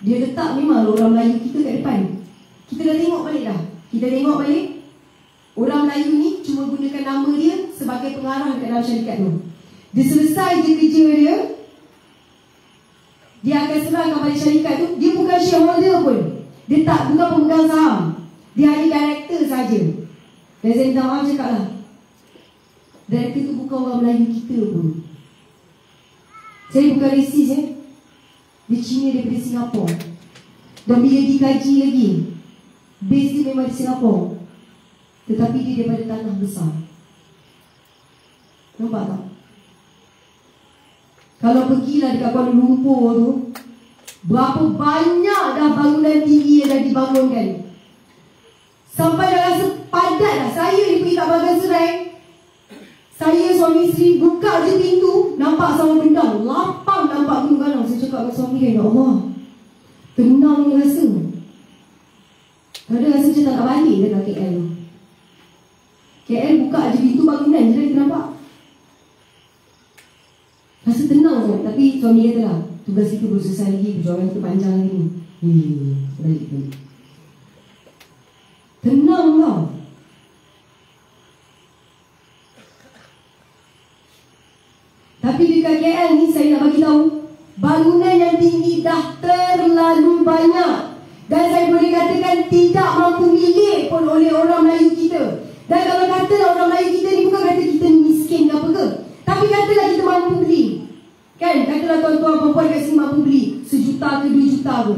Speaker 1: Dia letak memang orang Melayu kita kat depan. Kita dah tengok balik dah. Kita tengok balik, orang Melayu ni cuma gunakan nama dia sebagai pengarah dekat dalam syarikat tu. Dia selesai je kerja dia, dia akan serahkan pada syarikat tu. Dia bukan shareholder pun. Dia tak, bukan pemegang saham. Dia hanya director saja. Dan saya minta maaf cakap lah, director tu bukan orang Melayu kita pun. Saya bukan resis Dia Cina daripada Singapura. Dan bila dikaji lagi, base dia memang di Singapura, tetapi dia daripada tanah besar. Nampak tak? Kalau pergilah dekat Kuala Lumpur tu, berapa banyak dah bangunan tinggi yang dah dibangunkan. Sampai dah rasa padat dah. Saya ni pergi kat Bagan Serai, saya suami isteri buka je pintu, nampak sawah bendang, lapang nampak gunung Galang. Saya cakap dengan suami dia, ya Allah, tenang ni rasa. Ada rasa macam tak nak balik dekat KL. KL buka je pintu bangunan je dah kita nampak. Rasa tenang sangat. Tapi suami kata lah, tugas kita belum selesai lagi, perjuangan kita panjang lagi ni. Balik. Tenang tau. Tapi dekat KL ni saya nak bagi tahu, bangunan yang tinggi dah terlalu banyak. Dan saya boleh katakan tidak mampu milik pun oleh orang Melayu kita. Dan kalau katalah orang Melayu kita ni bukan kata kita miskin ke apa ke, tapi katalah kita mampu beli. Kan, katalah tuan-tuan perempuan kat sini mampu beli 1 juta ke 2 juta ke.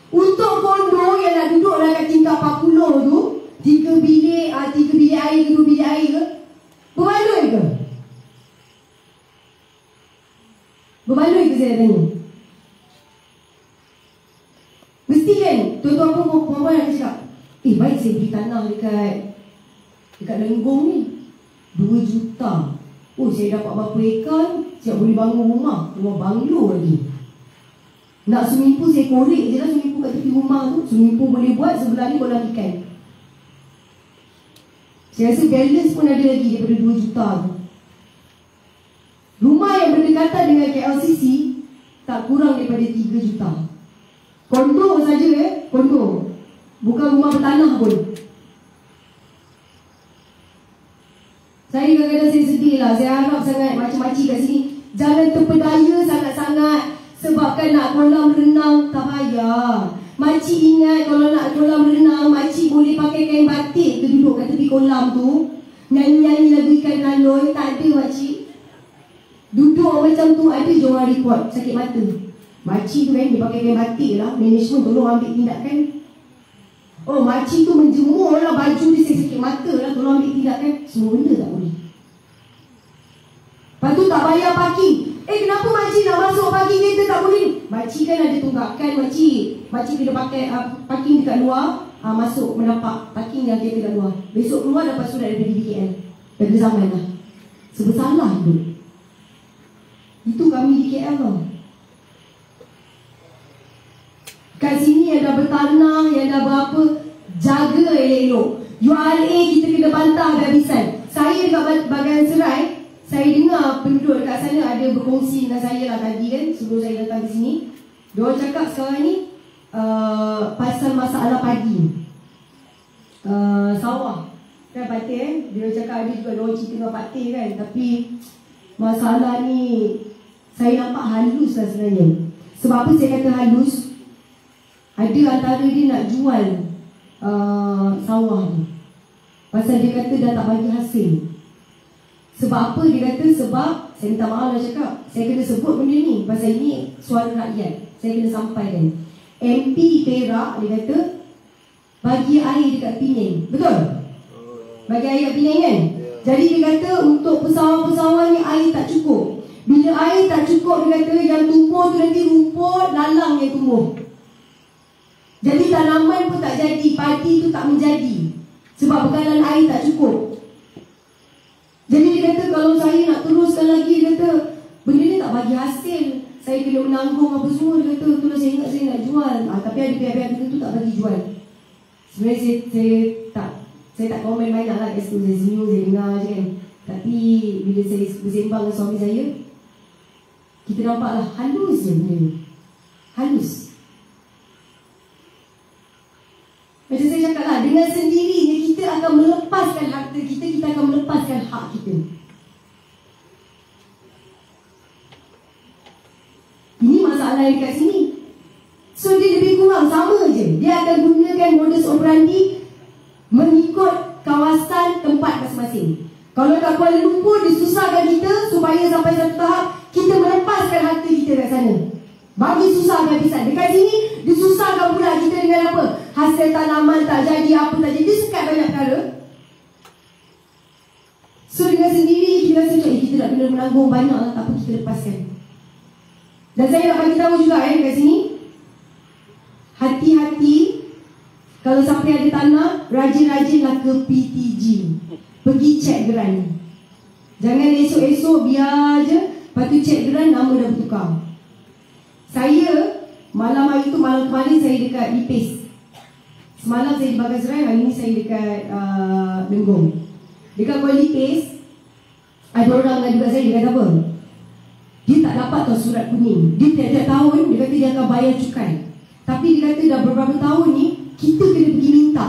Speaker 1: Untuk kondo yang nak duduk kat tingkat 40 tu, 3 bilik air ke 2 bilik air ke, berbaloi ke? Berbaloi ke saya tanya? Mesti kan tuan-tuan perempuan yang cakap, baik saya beli tanah dekat Lenggong ni 2 juta. Oh, saya dapat berapa ekar, siap boleh bangun rumah banglo lagi. Nak swimming pool saya korek je lah swimming pool kat tepi rumah tu. Swimming pool boleh buat, sebelah ni kolam ikan. Saya rasa balance pun ada lagi daripada 2 juta tu. Rumah yang berdekatan dengan KLCC tak kurang daripada 3 juta. Kondo saja kondo. Bukan rumah bertanah pun. Saya kadang-kadang saya sedih lah. Saya harap sangat makcik-makcik kat sini jangan terpedaya sangat-sangat sebabkan nak kolam renang tak payah. Makcik ingat kalau nak kolam renang, makcik boleh pakai kain batik ke duduk kat tepi kolam tu, nyanyi-nyanyi lagu Ikan Raloi. Tak ada makcik. Duduk macam tu ada je orang report sakit mata. Makcik tu kan dia pakai kain batik lah, management tolong ambil tindakan. Oh, makcik tu menjemur lah baju dia, sakit mata lah, tolong ambil tindakan. Semua benda tak boleh. Lepas tu tak bayar parking. Kenapa makcik nak masuk parking kereta tak boleh? Makcik kan ada tunggakan makcik kena pakai parking dekat luar, masuk mendapat parking yang kereta kat luar. Besok keluar dapat surat daripada DKL. Daripada zaman lah. Sebesalah hidup. Itu kami di KL tau. Kat sini yang dah bertanah, yang dah berapa, jaga elok-elok. URA kita kena bantah habis-habisan. Saya dekat Bagan Serai, saya dengar penduduk dekat sana ada berkongsi dengan saya lah tadi kan, sebelum saya datang ke sini. Diorang cakap sekarang ni pasal masalah padi, sawah kan, Pak Teh Diorang cakap ada juga diorang cerita dengan Pak Teh kan. Tapi masalah ni saya nampak halus lah sebenarnya. Sebab apa saya kata halus? Ada antara dia nak jual sawah ni, pasal dia kata dah tak bagi hasil. Sebab apa dia kata? Sebab saya minta maaf lah cakap, saya kena sebut benda ni pasal ini suara rakyat, saya kena sampaikan. MP Perak dia kata bagi air dekat Penang. Betul? Bagi air dekat Penang kan? Jadi dia kata untuk pesawat-pesawat ni air tak cukup. Bila air tak cukup, dia kata yang tumbuh tu nanti rumput lalang yang tumbuh. Jadi tanaman pun tak jadi, padi tu tak menjadi sebab bekalan air tak cukup. Jadi dia kata kalau saya nak teruskan lagi, dia kata benda ni tak bagi hasil, saya kena menanggung apa semua. Dia kata itulah saya ingat saya nak jual, tapi ada pihak-pihak tertentu tak bagi jual. Sebenarnya saya tak komen banyak lah kat situ. Saya senyum, saya dengar je kan. Tapi bila saya bersembang dengan suami saya, kita nampaklah halus je benda ni. Halus. Macam saya cakap lah, dengan sendirinya kita akan melepaskan harta kita, kita akan melepaskan hak kita. Ini masalah yang dekat sini. So dia lebih kurang sama je. Dia akan gunakan modus operandi mengikut kawasan tempat masing-masing. Kalau kat Kuala Lumpur disusahkan kita supaya sampai satu tahap kita melepaskan harta kita kat sana, bagi susah habisan. Dekat sini disusahkan pula kita dengan apa? Hasil tanaman tak jadi, apa tak jadi, sekat banyak perkara. So dengan sendiri kita rasa kita nak kena menanggung banyak lah, tak apa kita lepaskan. Dan saya nak bagi tahu juga kat sini, hati-hati kalau sampai ada tanah, rajin-rajinlah ke PTG, pergi cek geran. Jangan esok-esok biar je Lepas tu cek geran, nama dah bertukar. Saya malam hari tu, malam kemarin saya dekat Lipis. Semalam saya di Bagan Serai, hari ni saya dekat Lenggong. Dekat Kuala Lipis, ada orang ngadu kat saya, dia kata apa? Dia tak dapat tau surat kuning. Dia tiap-tiap tahun, dia kata dia akan bayar cukai. Tapi dia kata dah beberapa tahun ni, kita kena pergi minta.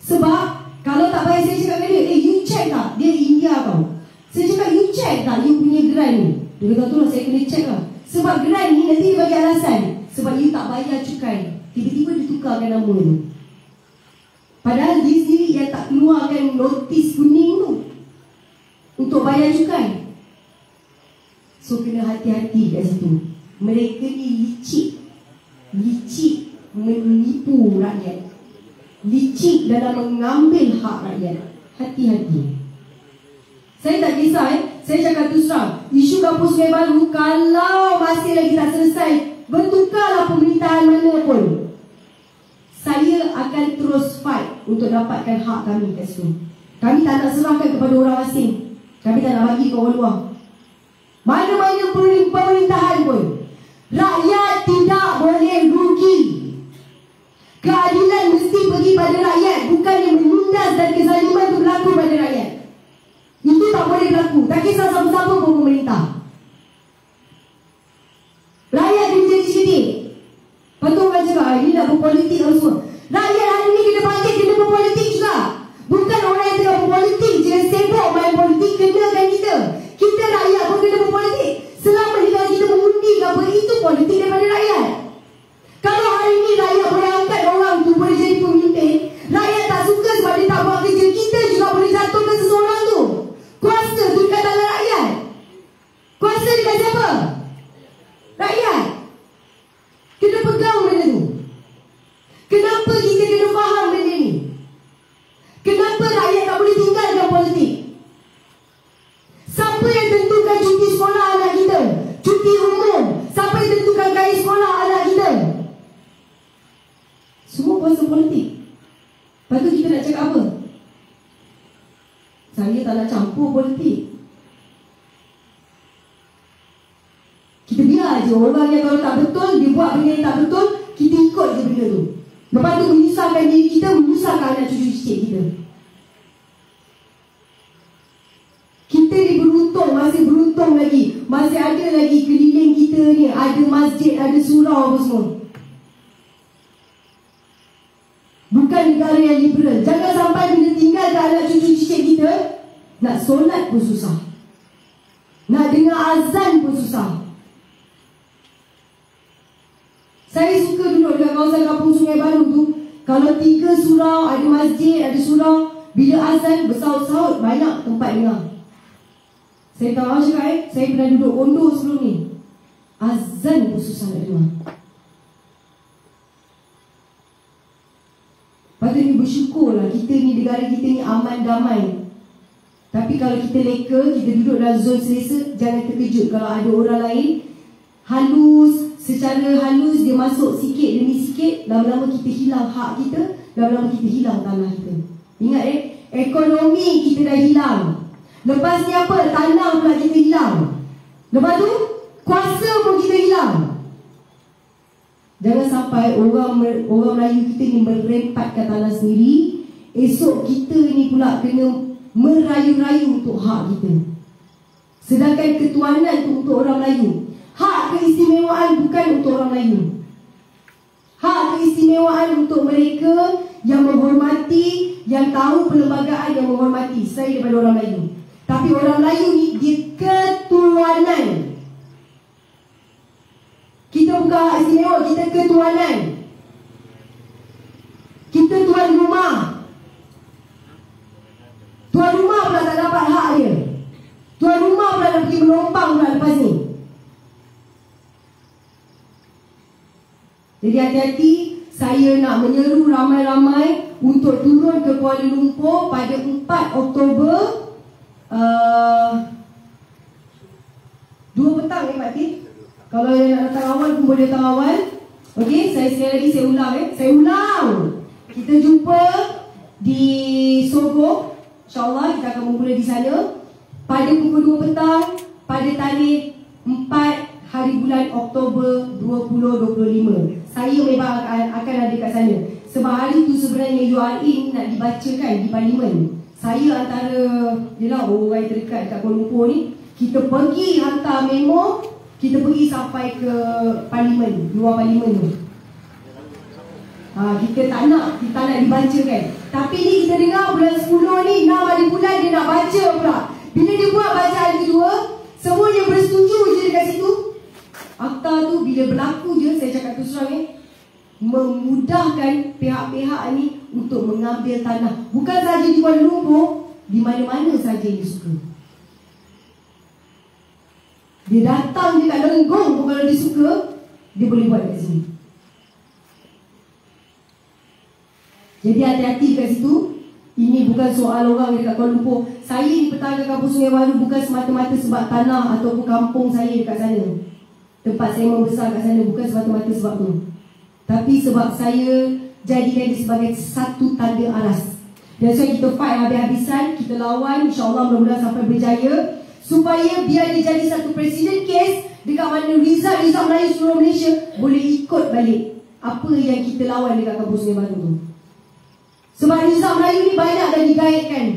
Speaker 1: Sebab, kalau tak bayar, saya cakap dengan dia, you check tak? Dia India tau. Saya cakap, you check tak you punya geran ni? Dia kata, tu lah saya kena check lah. Sebab geran ni nanti dia bagi alasan. Sebab you tak bayar cukai. Tiba-tiba ditukarkan nama tu. Padahal dia sendiri yang tak keluarkan notis kuning tu untuk bayar cukai. So kena hati-hati kat situ. Mereka ni licik. Licik menipu rakyat. Licik dalam mengambil hak rakyat. Hati-hati. Saya tak kisah saya cakap terus terang, isu kampung Sungai Baru kalau masih lagi tak selesai, bertukarlah pemerintahan mana pun, saya akan terus fight untuk dapatkan hak kami kat situ. Kami tak nak serahkan kepada orang asing. Kami tak nak bagi ke orang luar. Mana-mana pemerintahan pun, rakyat tidak boleh rugi. Keadilan mesti pergi pada rakyat, bukan yang menindas dan kezaliman itu berlaku pada rakyat. Itu tak boleh berlaku. Tak kisah sama-sama pun pemerintah. Rakyat dia jadi sedih. Lepas tu orang cakap, ini nak berpolitik apa semua. Rakyat hari ni kena bangkit, kena berpolitik juga. Bukan orang yang tengah berpolitik je sibuk main politik, kenakan kita. Kita rakyat pun kena berpolitik. Selama ni kalau kita mengundi ke apa, itu politik daripada rakyat. Kalau hari ni rakyat boleh angkat orang tu boleh jadi pemimpin, rakyat tak suka sebab dia tak buat kerja, kita juga boleh jatuhkan seseorang tu. Kuasa tu dekat tangan rakyat. Kuasa dekat siapa? Rakyat. Kena pegang benda tu. Kenapa kita kena faham benda ni? Kenapa rakyat tak boleh tinggalkan politik? Siapa yang tentukan cuti sekolah anak kita? Cuti umum. Siapa yang tentukan gaji sekolah anak kita? Semua kuasa politik. Lepas tu kita nak cakap apa? Saya tak nak campur politik. Kita biar je orang yang kalau tak betul, dia buat benda yang tak betul, kita ikut je benda tu. Lepas tu menyusahkan diri kita, menyusahkan anak cucu cicit kita. Kita ni beruntung, masih beruntung lagi. Masih ada lagi keliling kita ni, ada masjid, ada surau apa semua. Bukan negara yang liberal. Jangan sampai bila tinggal ke anak cucu cicit kita, nak solat pun susah, nak dengar azan pun susah. Saya suka duduk dekat kawasan kampung Sungai Baru tu. Kalau 3 surau, ada masjid, ada surau, bila azan bersaut-saut, banyak tempat dengar. Saya tahu orang cakap saya pernah duduk Ondo sebelum ni, azan pun susah nak dengar. Patutnya bersyukurlah kita ni, negara kita ni aman damai. Tapi kalau kita leka, kita duduk dalam zon selesa, jangan terkejut kalau ada orang lain halus, secara halus dia masuk sikit demi sikit, lama-lama kita hilang hak kita, lama-lama kita hilang tanah kita. Ingat ekonomi kita dah hilang. Lepas ni apa? Tanah pula kita hilang. Lepas tu, kuasa pun kita hilang. Jangan sampai orang Melayu kita ni merempatkan tanah sendiri, esok kita ni pula kena merayu-rayu untuk hak kita. Sedangkan ketuanan tu untuk orang Melayu. Hak keistimewaan bukan untuk orang Melayu. Hak keistimewaan untuk mereka yang menghormati, yang tahu perlembagaan, yang menghormati. Saya daripada orang Melayu. Tapi orang Melayu ni dia ketuanan. Kita bukan hak istimewa, kita ketuanan. Kita tuan rumah. Tuan rumah pula tak dapat hak dia. Tuan rumah pula nak pergi menumpang pula lepas ni. Jadi hati-hati, saya nak menyeru ramai-ramai untuk turun ke Kuala Lumpur pada 4 Oktober 2 petang Pak Tim. Kalau yang nak datang awal pun boleh datang awal. Okey, saya sekali lagi saya ulang Saya ulang. Kita jumpa di Sogo. InsyaAllah kita akan bermula di sana. pada pukul 2 petang pada tarikh 4 hari bulan Oktober 2025. Saya memang akan ada kat sana. Sebab hari tu sebenarnya URA ni nak dibacakan di Parlimen. Saya antara orang terdekat kat Kuala Lumpur ni, kita pergi hantar memo, kita pergi sampai ke Parlimen, luar Parlimen tu. Kita tak nak dibacakan. Tapi ni kita dengar bulan 10 ni 6 hari bulan dia nak baca pula. Bila dia buat bacaan kedua, semuanya bersetuju je dekat situ. Akta tu bila berlaku je, saya cakap terus terang memudahkan pihak-pihak ni untuk mengambil tanah. Bukan saja di Kuala Lumpur, di mana-mana saja dia suka. Dia datang je kat Lenggong pun kalau dia suka, dia boleh buat kat sini. Jadi hati-hati kat situ. Ini bukan soal orang dekat Kuala Lumpur. Saya di petangga Kampung Sungai Baru bukan semata-mata sebab tanah ataupun kampung saya dekat sana, tempat saya membesar kat sana, bukan semata-mata sebab tu. Tapi sebab saya jadikan dia sebagai satu tanda aras. Dan so kita fight habis-habisan, kita lawan, insyaAllah mudah-mudahan sampai berjaya, supaya biar dia jadi satu presiden case dekat mana Rizal Melayu seluruh Malaysia boleh ikut balik apa yang kita lawan dekat Kampung Sungai Baru tu. Sebab Rizal Melayu ni banyak dah digaitkan.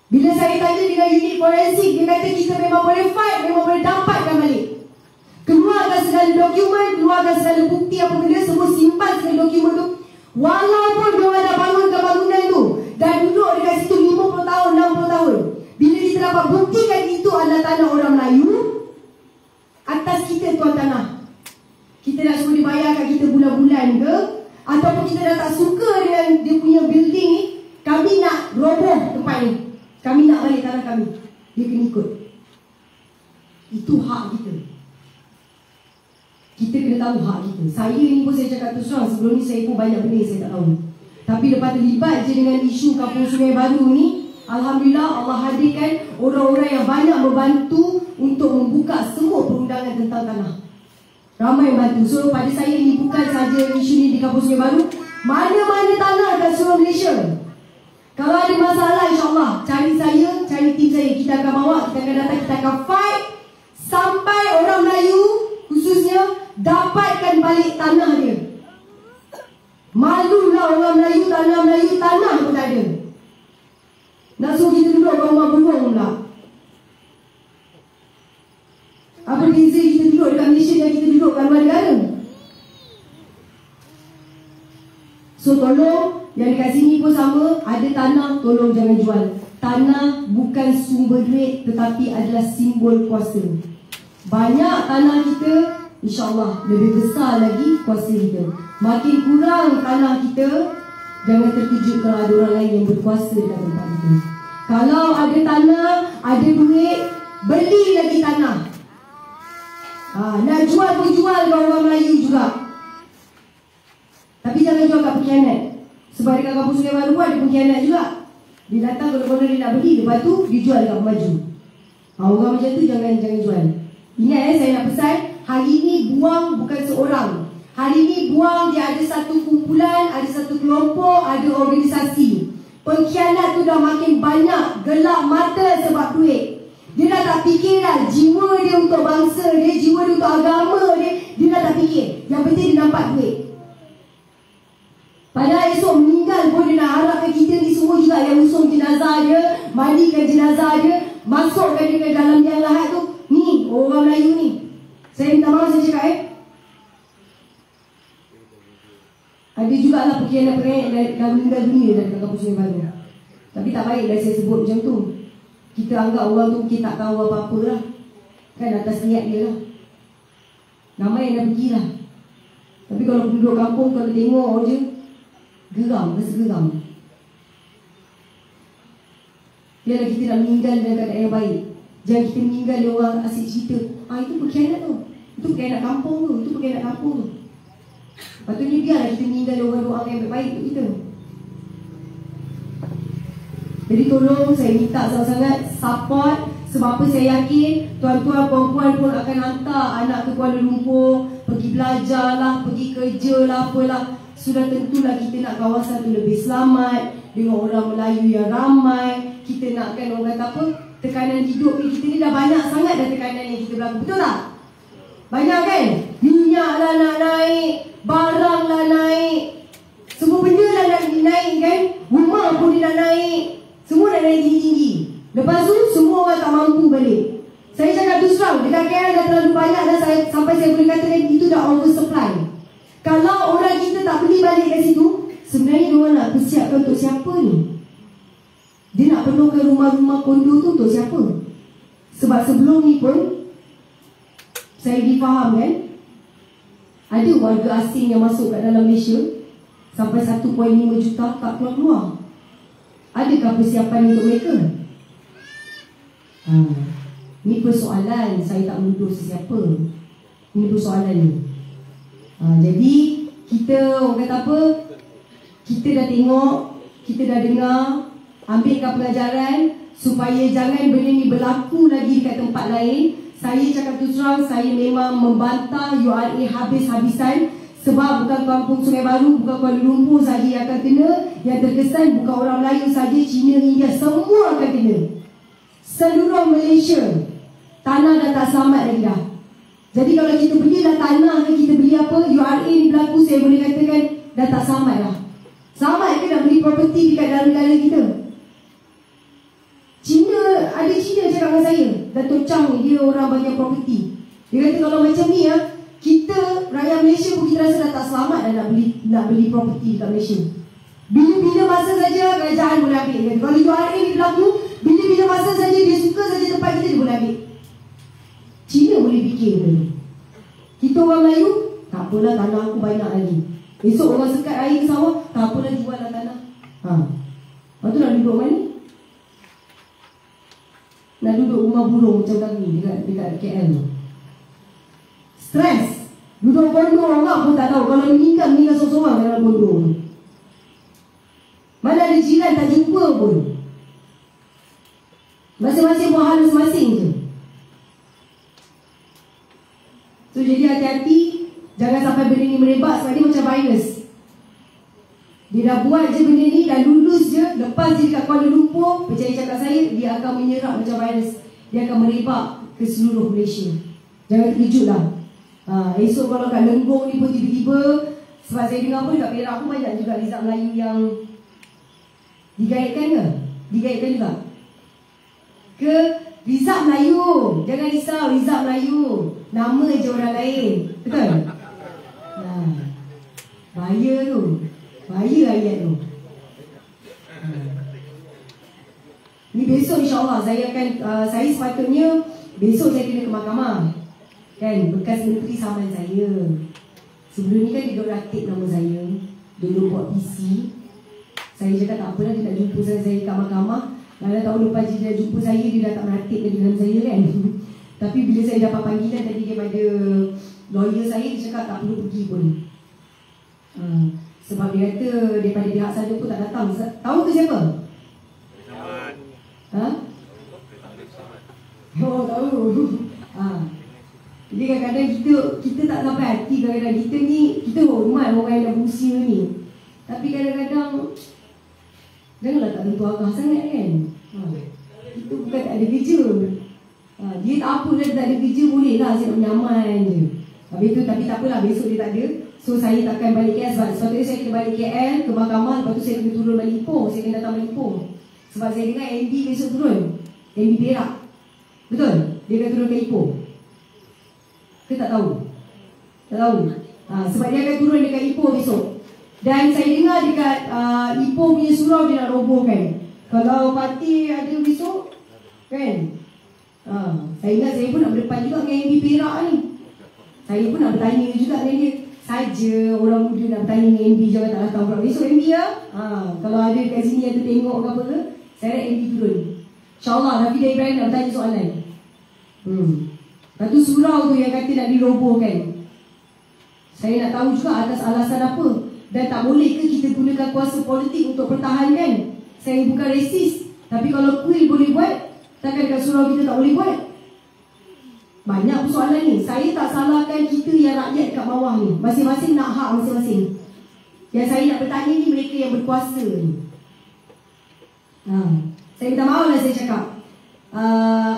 Speaker 1: Bila saya tanya dengan unit forensik, dia kata kita memang boleh fight, memang boleh dapatkan balik. Keluarkan segala dokumen, keluarkan segala bukti apa benda, semua simpan segala dokumen tu. Walaupun diorang dah bangunkan bangunan tu, dah duduk dekat situ 50 tahun, 60 tahun. Bila kita dapat buktikan itu adalah tanah orang Melayu, atas kita tuan tanah, kita nak suruh dibayarkan kita bulan-bulan ke, ataupun kita dah tak suka dengan dia punya building ni, kami nak roboh tempat ni, kami nak balik tanah kami, dia kena ikut. Itu hak kita. Kita kena tahu hak kita. Saya ni pun saya cakap terus terang, sebelum ni saya pun banyak benda saya tak tahu. Tapi lepas terlibat je dengan isu Kampung Sungai Baru ni, alhamdulillah Allah hadirkan orang-orang yang banyak membantu untuk membuka semua perundangan tentang tanah. Ramai yang bantu. So pada saya ni bukan saja isu ni di Kampung Sungai Baru, mana-mana tanah kat seluruh Malaysia. Kalau ada masalah, insyaAllah cari saya, cari tim saya, kita akan bawa, kita akan datang, kita akan fight sampai orang Melayu khususnya dapatkan balik tanah dia. Malulah orang Melayu, tanah pun tak ada. Nak suruh kita duduk kat rumah burung pula. Apa beza kita duduk dekat Malaysia dan kita duduk kat luar negara? So tolong, yang dekat sini pun sama, ada tanah, tolong jangan jual. Tanah bukan sumber duit, tetapi adalah simbol kuasa. Banyak tanah kita, insyaAllah lebih besar lagi kuasa kita. Makin kurang tanah kita, jangan terkejut kalau ada orang lain yang berkuasa dekat tempat kita. Kalau ada tanah, ada duit, beli lagi tanah. Nak jual pun jual ke orang Melayu juga. Tapi jangan jual kat pengkhianat. Sebab dekat Kampung Sungai Baru ada pengkhianat juga. Dia datang kalau dia nak beli, lepas tu dia jual dekat pemaju. Orang macam tu jangan jual. Ingat saya nak pesan, hari ni buang bukan seorang. Hari ni buang dia ada satu kumpulan, ada satu kelompok, ada organisasi. Pengkhianat tu dah makin banyak, gelap mata sebab duit. Dia dah tak fikir dah jiwa dia untuk bangsa dia, jiwa dia untuk agama dia dah tak fikir. Yang penting dia nampak duit. Padahal esok meninggal pun dia nak harapkan kita ni semua juga yang usung jenazah dia, mandikan jenazah dia, masukkan dia ke dalam yang lahat tu. Ni orang Melayu ni. Saya minta maaf saya cakap ada jugalah pengkhianat-pengkhianat dah meninggal dunia dalam Kampung Sungai Baru. Tapi tak baiklah saya sebut macam tu. Kita anggap orang tu mungkin tak tahu apa-apa lah. Kan atas niat dia lah. Nama yang dah pergi lah. Tapi kalau penduduk kampung, kalau tengok je, geram, rasa geram. Biarlah kita nak meninggal dalam keadaan yang baik. Jangan kita meninggal dia orang asyik cerita, itu pengkhianat tu, itu pengkhianat kampung tu, itu pengkhianat kampung tu. Patutnya biarlah kita meninggal dia orang doa yang baik untuk kita. Jadi tolong saya minta sangat-sangat support. Sebab apa saya yakin tuan-tuan perempuan pun akan hantar anak ke Kuala Lumpur, pergi belajar lah, pergi kerja lah, apalah. Sudah tentulah kita nak kawasan tu lebih selamat, dengan orang Melayu yang ramai. Kita nakkan orang kata apa, tekanan hidup kita ni dah banyak sangat dah tekanan yang kita berlaku. Betul tak? Banyak kan? Minyak lah nak naik, barang lah naik, semua benda lah nak naik kan? Rumah pun dia nak naik, semua nak naik tinggi-tinggi. Lepas tu semua orang tak mampu balik. Saya cakap terus terang, dekat KL dah terlalu banyak dah, sampai saya boleh katakan itu dah oversupply. Kalau orang kita tak beli balik kat situ, sebenarnya diorang nak persiapkan untuk siapa ni? Dia nak perlukan rumah-rumah kondo tu untuk siapa? Sebab sebelum ni pun saya difaham kan, ada warga asing yang masuk kat dalam Malaysia sampai 1.5 juta tak keluar-keluar. Adakah persiapan untuk mereka? Ini persoalan, saya tak menuduh sesiapa. Ini persoalan ni. Jadi kita, orang kata apa, kita dah tengok, kita dah dengar, ambilkan pelajaran supaya jangan benda ni berlaku lagi dekat tempat lain. Saya cakap terus terang, saya memang membantah URA habis-habisan. Sebab bukan kampung Sungai Baru, bukan Kuala Lumpur saja yang akan kena. Yang terkesan bukan orang Melayu saja, Cina, India, semua akan kena. Seluruh Malaysia, tanah dah tak selamat lagi dah. Jadi kalau kita belilah tanah ke, kita beli apa, URA ni berlaku, saya boleh katakan dah tak selamat dah. Selamat ke nak beli property dekat dalam negara kita? Cina, ada Cina cakap dengan saya, Dato' Chang ni, dia orang bagian property. Dia kata kalau macam ni ya, kita rakyat Malaysia pun kita rasa dah tak selamat dah nak beli property dekat Malaysia. Bila-bila masa saja kerajaan boleh ambil. Kalau URA ni berlaku, bila-bila masa saja dia suka saja tempat kita, dia boleh ambil. Cina boleh fikir ke? Kita orang Melayu, tak apalah tanah aku banyak lagi. Esok orang sekat air ke sawah, tak apalah jual lah tanah. Lepas tu nak duduk mana? Nak duduk rumah burung macam kami dekat KL tu. Stres. Duduk kondo orang pun tak tahu. Kalau meninggal seorang-seorang dalam kondo tu. Mana ada jiran tak jumpa pun. Masing-masing buat hal masing-masing je. So jadi hati-hati, jangan sampai benda ni merebak sebab dia macam virus. Dia dah buat je benda ni, dah lulus je, lepas dia dekat Kuala Lumpur, percaya cakap saya, dia akan menyerap macam virus. Dia akan merebak ke seluruh Malaysia. Jangan terkejut lah. Esok kalau kat Lenggong ni pun tiba-tiba, sebab saya dengar pun dekat Perak pun banyak juga Rizal Melayu yang digaitkan ke? Digaitkan juga ke Rizal Melayu. Jangan risau, Rizal Melayu, nama je orang lain. Betul? Bahaya tu. Bahaya ayat tu. Ni besok insyaAllah saya akan, saya sepatutnya besok saya kena ke mahkamah. Kan, bekas menteri saman saya. Sebelum ni kan dia duduk ratib nama saya, dulu buat PC. Saya cakap tak apalah, dia tak jumpa saya kat mahkamah. Dalam tahun lepas dia dah jumpa saya, dia dah tak meratib lagi dengan saya kan. Tapi bila saya dapat panggilan tadi daripada lawyer saya, dia cakap tak perlu pergi pun. Sebab dia kata daripada pihak saya pun tak datang. Tahu ke siapa? Oh, tahu. Jadi kadang-kadang kita tak sampai hati. Kadang-kadang kita ni, kita hormat orang yang dah berusia ni. Tapi kadang-kadang janganlah tak tentu agah sangat kan. Kita bukan tak ada kerja. Dia tak apa dah, tak ada kerja, boleh lah saya nak menyaman je. Habis tu, tapi tak apalah, besok dia tak ada. So saya takkan balik KL sebab sepatutnya saya kena balik KL ke mahkamah. Lepas tu saya kena turun balik Ipoh. Saya kena datang balik Ipoh. Sebab saya dengar MB besok turun, MB Perak. Betul? Dia akan turun ke Ipoh. Kita tak tahu. Tak tahu. Sebab dia akan turun dekat Ipoh besok. Dan saya dengar dekat Ipoh punya surau dia nak robohkan. Kalau parti ada besok, kan? Saya ingat saya pun nak berdepan juga dengan MB Perak ni. Saya pun nak bertanya juga dengan dia. Saja orang muda nak bertanya dengan MB, jangan tak datang pula. Besok MB lah. Kalau ada kat sini yang tertengok ke apa ke, saya nak MB turun. InsyaAllah Nafidah Ibrahim nak bertanya soalan. Lepas tu surau tu yang kata nak dirobohkan. Saya nak tahu juga atas alasan apa. Dan tak boleh ke kita gunakan kuasa politik untuk pertahankan. Saya bukan resis, tapi kalau kuil boleh buat, takkan dekat surau kita tak boleh buat? Banyak persoalan ni. Saya tak salahkan kita yang rakyat kat bawah ni. Masing-masing nak hak masing-masing. Yang saya nak bertanya ni mereka yang berkuasa ni. Saya minta maaf lah saya cakap.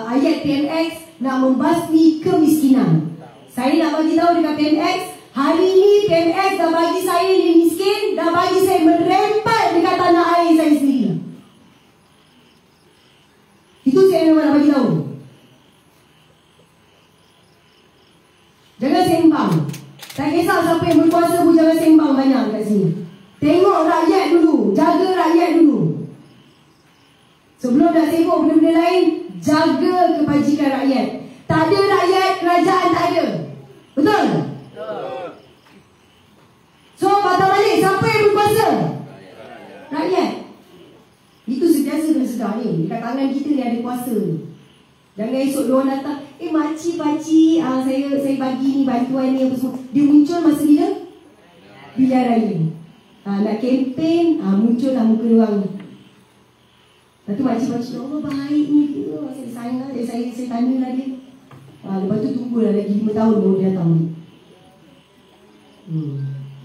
Speaker 1: ayat PMX nak membasmi kemiskinan. Saya nak bagi tahu dekat PMX, hari ini PMX dah bagi saya ni miskin, dah bagi saya merempat dekat tanah air saya sendiri. Itu saya memang nak bagi tahu. Jangan sembang. Tak kisah siapa yang berkuasa pun jangan sembang banyak kat sini. Tengok rakyat dulu, jaga rakyat dulu. Sebelum nak sibuk benda-benda lain, jaga kebajikan rakyat. Tak ada rakyat, kerajaan tak ada. Betul? So, patah balik, siapa yang berkuasa? Rakyat. Itu sentiasa kena sedar ni. Dekat tangan kita ni ada kuasa ni. Jangan esok diorang datang, makcik-pakcik, saya bagi ni bantuan ni apa semua. Dia muncul masa bila? Pilihan raya. Nak kempen, muncullah muka diorang ni. Lepas tu makcik-pakcik, Allah baik ni dia. Saya sayang dia, saya tanyalah dia. Lepas tu tunggulah lagi 5 tahun baru dia datang ni.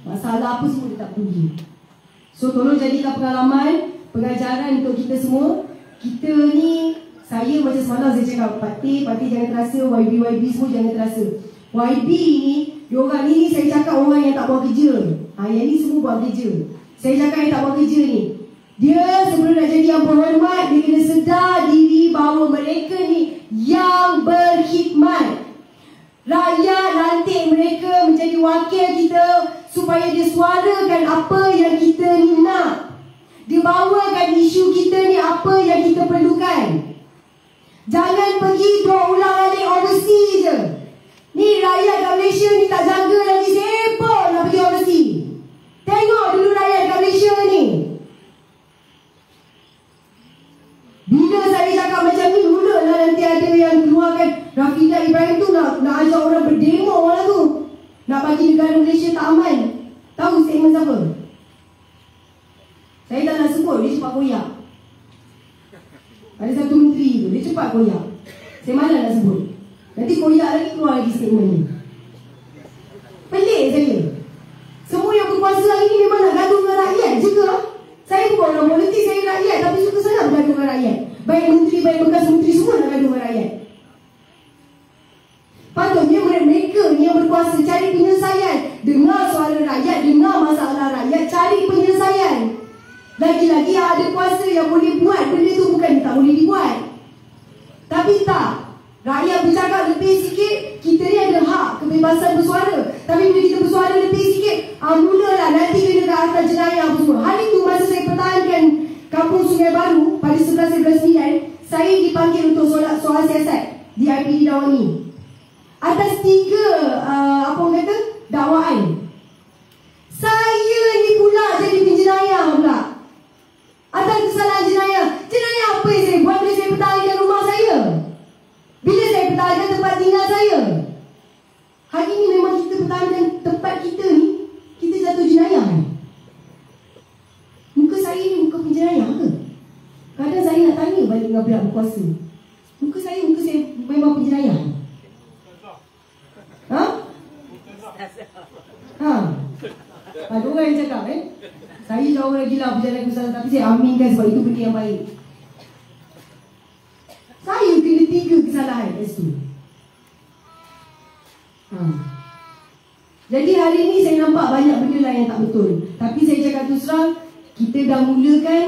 Speaker 1: Masalah apa semua dia tak peduli. So tolong jadikan pengalaman, pengajaran untuk kita semua. Kita ni, saya macam semalam saya cakap, Pak T jangan terasa, YB semua jangan terasa. YB ni, diorang ni saya cakap orang yang tak buat kerja. Yang ni semua buat kerja. Saya cakap yang tak buat kerja ni, dia sebelum nak jadi yang berhormat, dia kena sedar diri bahawa mereka ni yang berkhidmat. Rakyat lantik mereka menjadi wakil kita supaya dia suarakan apa yang kita ni nak. Dia bawakan isu kita ni apa yang kita perlukan. Jangan pergi dua ulang alik overseas je. Ni rakyat kat Malaysia ni tak jaga lagi, sibuk nak pergi overseas. Tengok dulu rakyat kat Malaysia ni. Bila saya cakap macam ni, mulalah nanti ada yang keluarkan Rafidah Ibrahim tu nak ajak orang berdemo lah tu. Nak bagi negara Malaysia tak aman. Tahu statement siapa? Saya tak nak sebut, dia cepat koyak. Ada satu menteri tu, dia cepat koyak. Saya malas nak sebut. Nanti koyak lagi, keluar lagi statement ni. Pelik saya. Semua yang berkuasa hari ni memang nak gaduh dengan rakyat je ke? Saya bukan orang politik, saya rakyat, tapi suka sangat bergaduh dengan rakyat. Baik menteri, baik bekas menteri, semua nak gaduh dengan rakyat. Patutnya mereka ni yang berkuasa cari penyelesaian. Dengar suara rakyat, dengar masalah rakyat, cari penyelesaian. Lagi-lagi ada kuasa yang boleh buat benda tu, bukan tak boleh dibuat. Tapi tak. Rakyat bercakap lebih sikit, kita ni ada hak kebebasan bersuara. Tapi bila kita bersuara lebih sikit, mulalah nanti kena ke atas jenayah apa semua. Hari tu masa saya pertahankan Kampung Sungai Baru pada 11/11/9, saya dipanggil untuk solat soal siasat di IPD Dawangi. Atas 3 apa orang kata, dakwaan. Saya ni pula jadi penjenayah pula. Atas kesalahan jenayah. Jenayah apa yang saya buat bila saya pertahankan rumah saya? Bila saya pertahankan tempat tinggal saya? Hari ni memang kita pertahankan tempat kita ni, kita jatuh jenayah ni. Muka saya ni muka penjenayah ke? Kadang saya nak tanya balik dengan pihak berkuasa. Muka saya memang penjenayah. Ada orang yang cakap saya jauh lagi lah berjalan kesalahan, tapi saya aminkan sebab itu benda yang baik. Saya kena 3 kesalahan kat situ. Jadi hari ni saya nampak banyak benda lah yang tak betul. Tapi saya cakap terus terang, kita dah mulakan,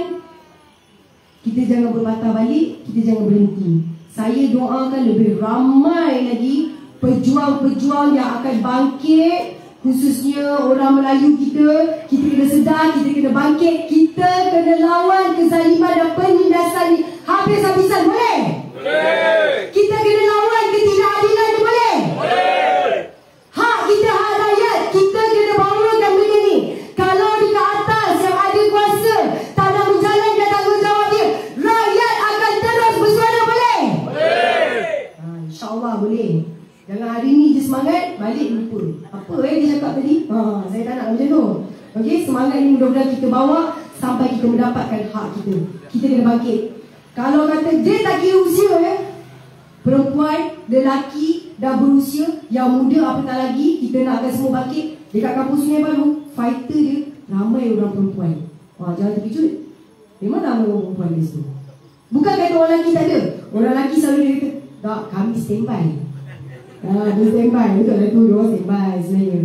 Speaker 1: kita jangan berpatah balik, kita jangan berhenti. Saya doakan lebih ramai lagi pejuang-pejuang yang akan bangkit. Khususnya orang Melayu kita kena sedar, kita kena bangkit, kita kena lawan kezaliman dan penindasan ni habis-habisan, boleh? Boleh. Kita kena lawan ketidakadilan ni, boleh? Boleh. Hak kita, hak rakyat, kita kena bawakan benda ni. Kalau di ke atas yang ada kuasa tak nak menjalankan tanggungjawab dia, rakyat akan terus bersuara, boleh? Boleh. InsyaAllah boleh. Jangan hari ni je semangat, balik lupa. Apa dia cakap tadi? Saya tak nak macam tu. Okey, semangat ni mudah-mudahan kita bawa sampai kita mendapatkan hak kita. Kita kena bangkit. Kalau kata dia tak kira usia, perempuan, lelaki dah berusia, yang muda apatah lagi, kita nakkan semua bangkit. Dekat Kampung Sungai Baru, fighter dia ramai orang perempuan. Jangan terkejut. Memang ramai orang perempuan di situ. Bukan kata orang lelaki tak ada. Orang lelaki selalu dia kata, tak, kami standby. Dia standby, betul lah tu, dia orang standby sebenarnya.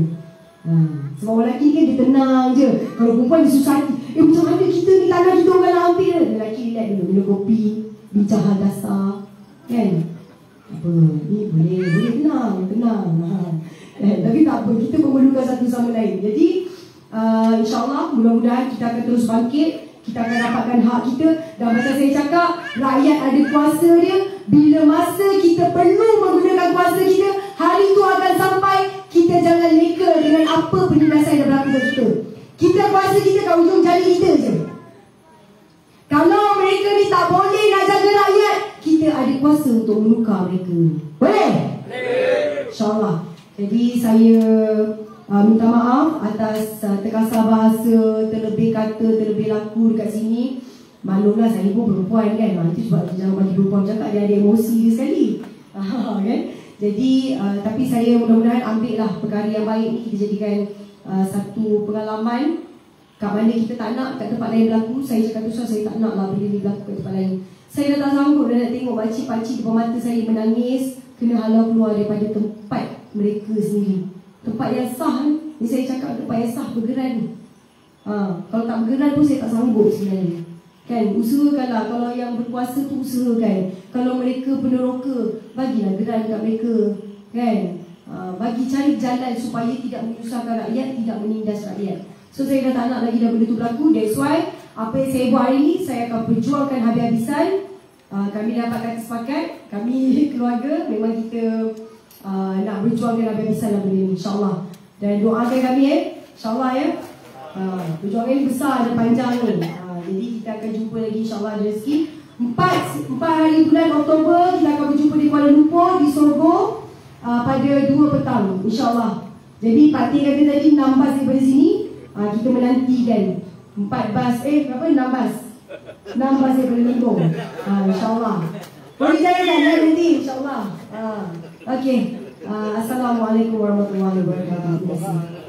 Speaker 1: Sebab orang lelaki kan dia tenang je. Kalau perempuan dia susah hati, macam mana kita ni, tanah kita orang nak ambil. Lelaki relax dulu, minum kopi, bincang hal dasar, kan? Apa, ni boleh tenang. Tapi tak apa, kita memerlukan satu sama lain. Jadi InsyaAllah mudah-mudahan kita akan terus bangkit. Kita akan dapatkan hak kita. Dan macam saya cakap, rakyat ada kuasa dia. Bila masa kita perlu menggunakan kuasa kita, hari itu akan sampai. Kita jangan leka dengan apa penindasan yang berlaku pada kita. Kita kuasa kita kat ujung jari kita je. Kalau mereka ni tak boleh nak jaga rakyat, kita ada kuasa untuk menukar mereka. Boleh? InsyaAllah. Jadi saya minta maaf atas terkasar bahasa, terlebih kata, terlebih laku dekat sini. Maklumlah saya pun perempuan kan. Itu sebab jangan bagi perempuan cakap, dia ada emosi dia sekali. Kan? Jadi tapi saya mudah-mudahan ambil lah perkara yang baik ni, kita jadikan satu pengalaman. Kat mana kita tak nak kat tempat lain berlaku. Saya cakap tu, saya tak nak lah benda ni berlaku kat tempat lain. Saya dah tak sanggup dah nak tengok pakcik-pakcik depan mata saya menangis, kena halau keluar daripada tempat mereka sendiri. Tempat yang sah ni, saya cakap tempat yang sah bergeran ni. Kalau tak bergeran pun saya tak sanggup sebenarnya. Kan, usahakanlah. Kalau yang berkuasa tu usahakan. Kalau mereka peneroka, bagilah geran kat mereka. Kan, bagi cari jalan supaya tidak menyusahkan rakyat, tidak menindas rakyat. So saya dah tak nak lagi dah benda tu berlaku. That's why apa yang saya buat hari ni, saya akan perjuangkan habis-habisan. Kami dapatkan kesepakatan, kami keluarga memang kita nak berjuangkan habis-habisan lah benda ni, insyaAllah. Dan doakan kami insyaAllah ya. Perjuangan ni besar dan panjang ni. Jadi kita akan jumpa lagi insyaAllah ada rezeki. 4 hari bulan Oktober kita akan berjumpa di Kuala Lumpur, di Sorgo, pada 2 petang insyaAllah. Jadi Pak Tik kata tadi 6 bas daripada sini. Kita menantikan 6 bas daripada Lembong. InsyaAllah boleh jalan nanti insyaAllah. Okay. Assalamualaikum warahmatullahi wabarakatuh. Terima kasih.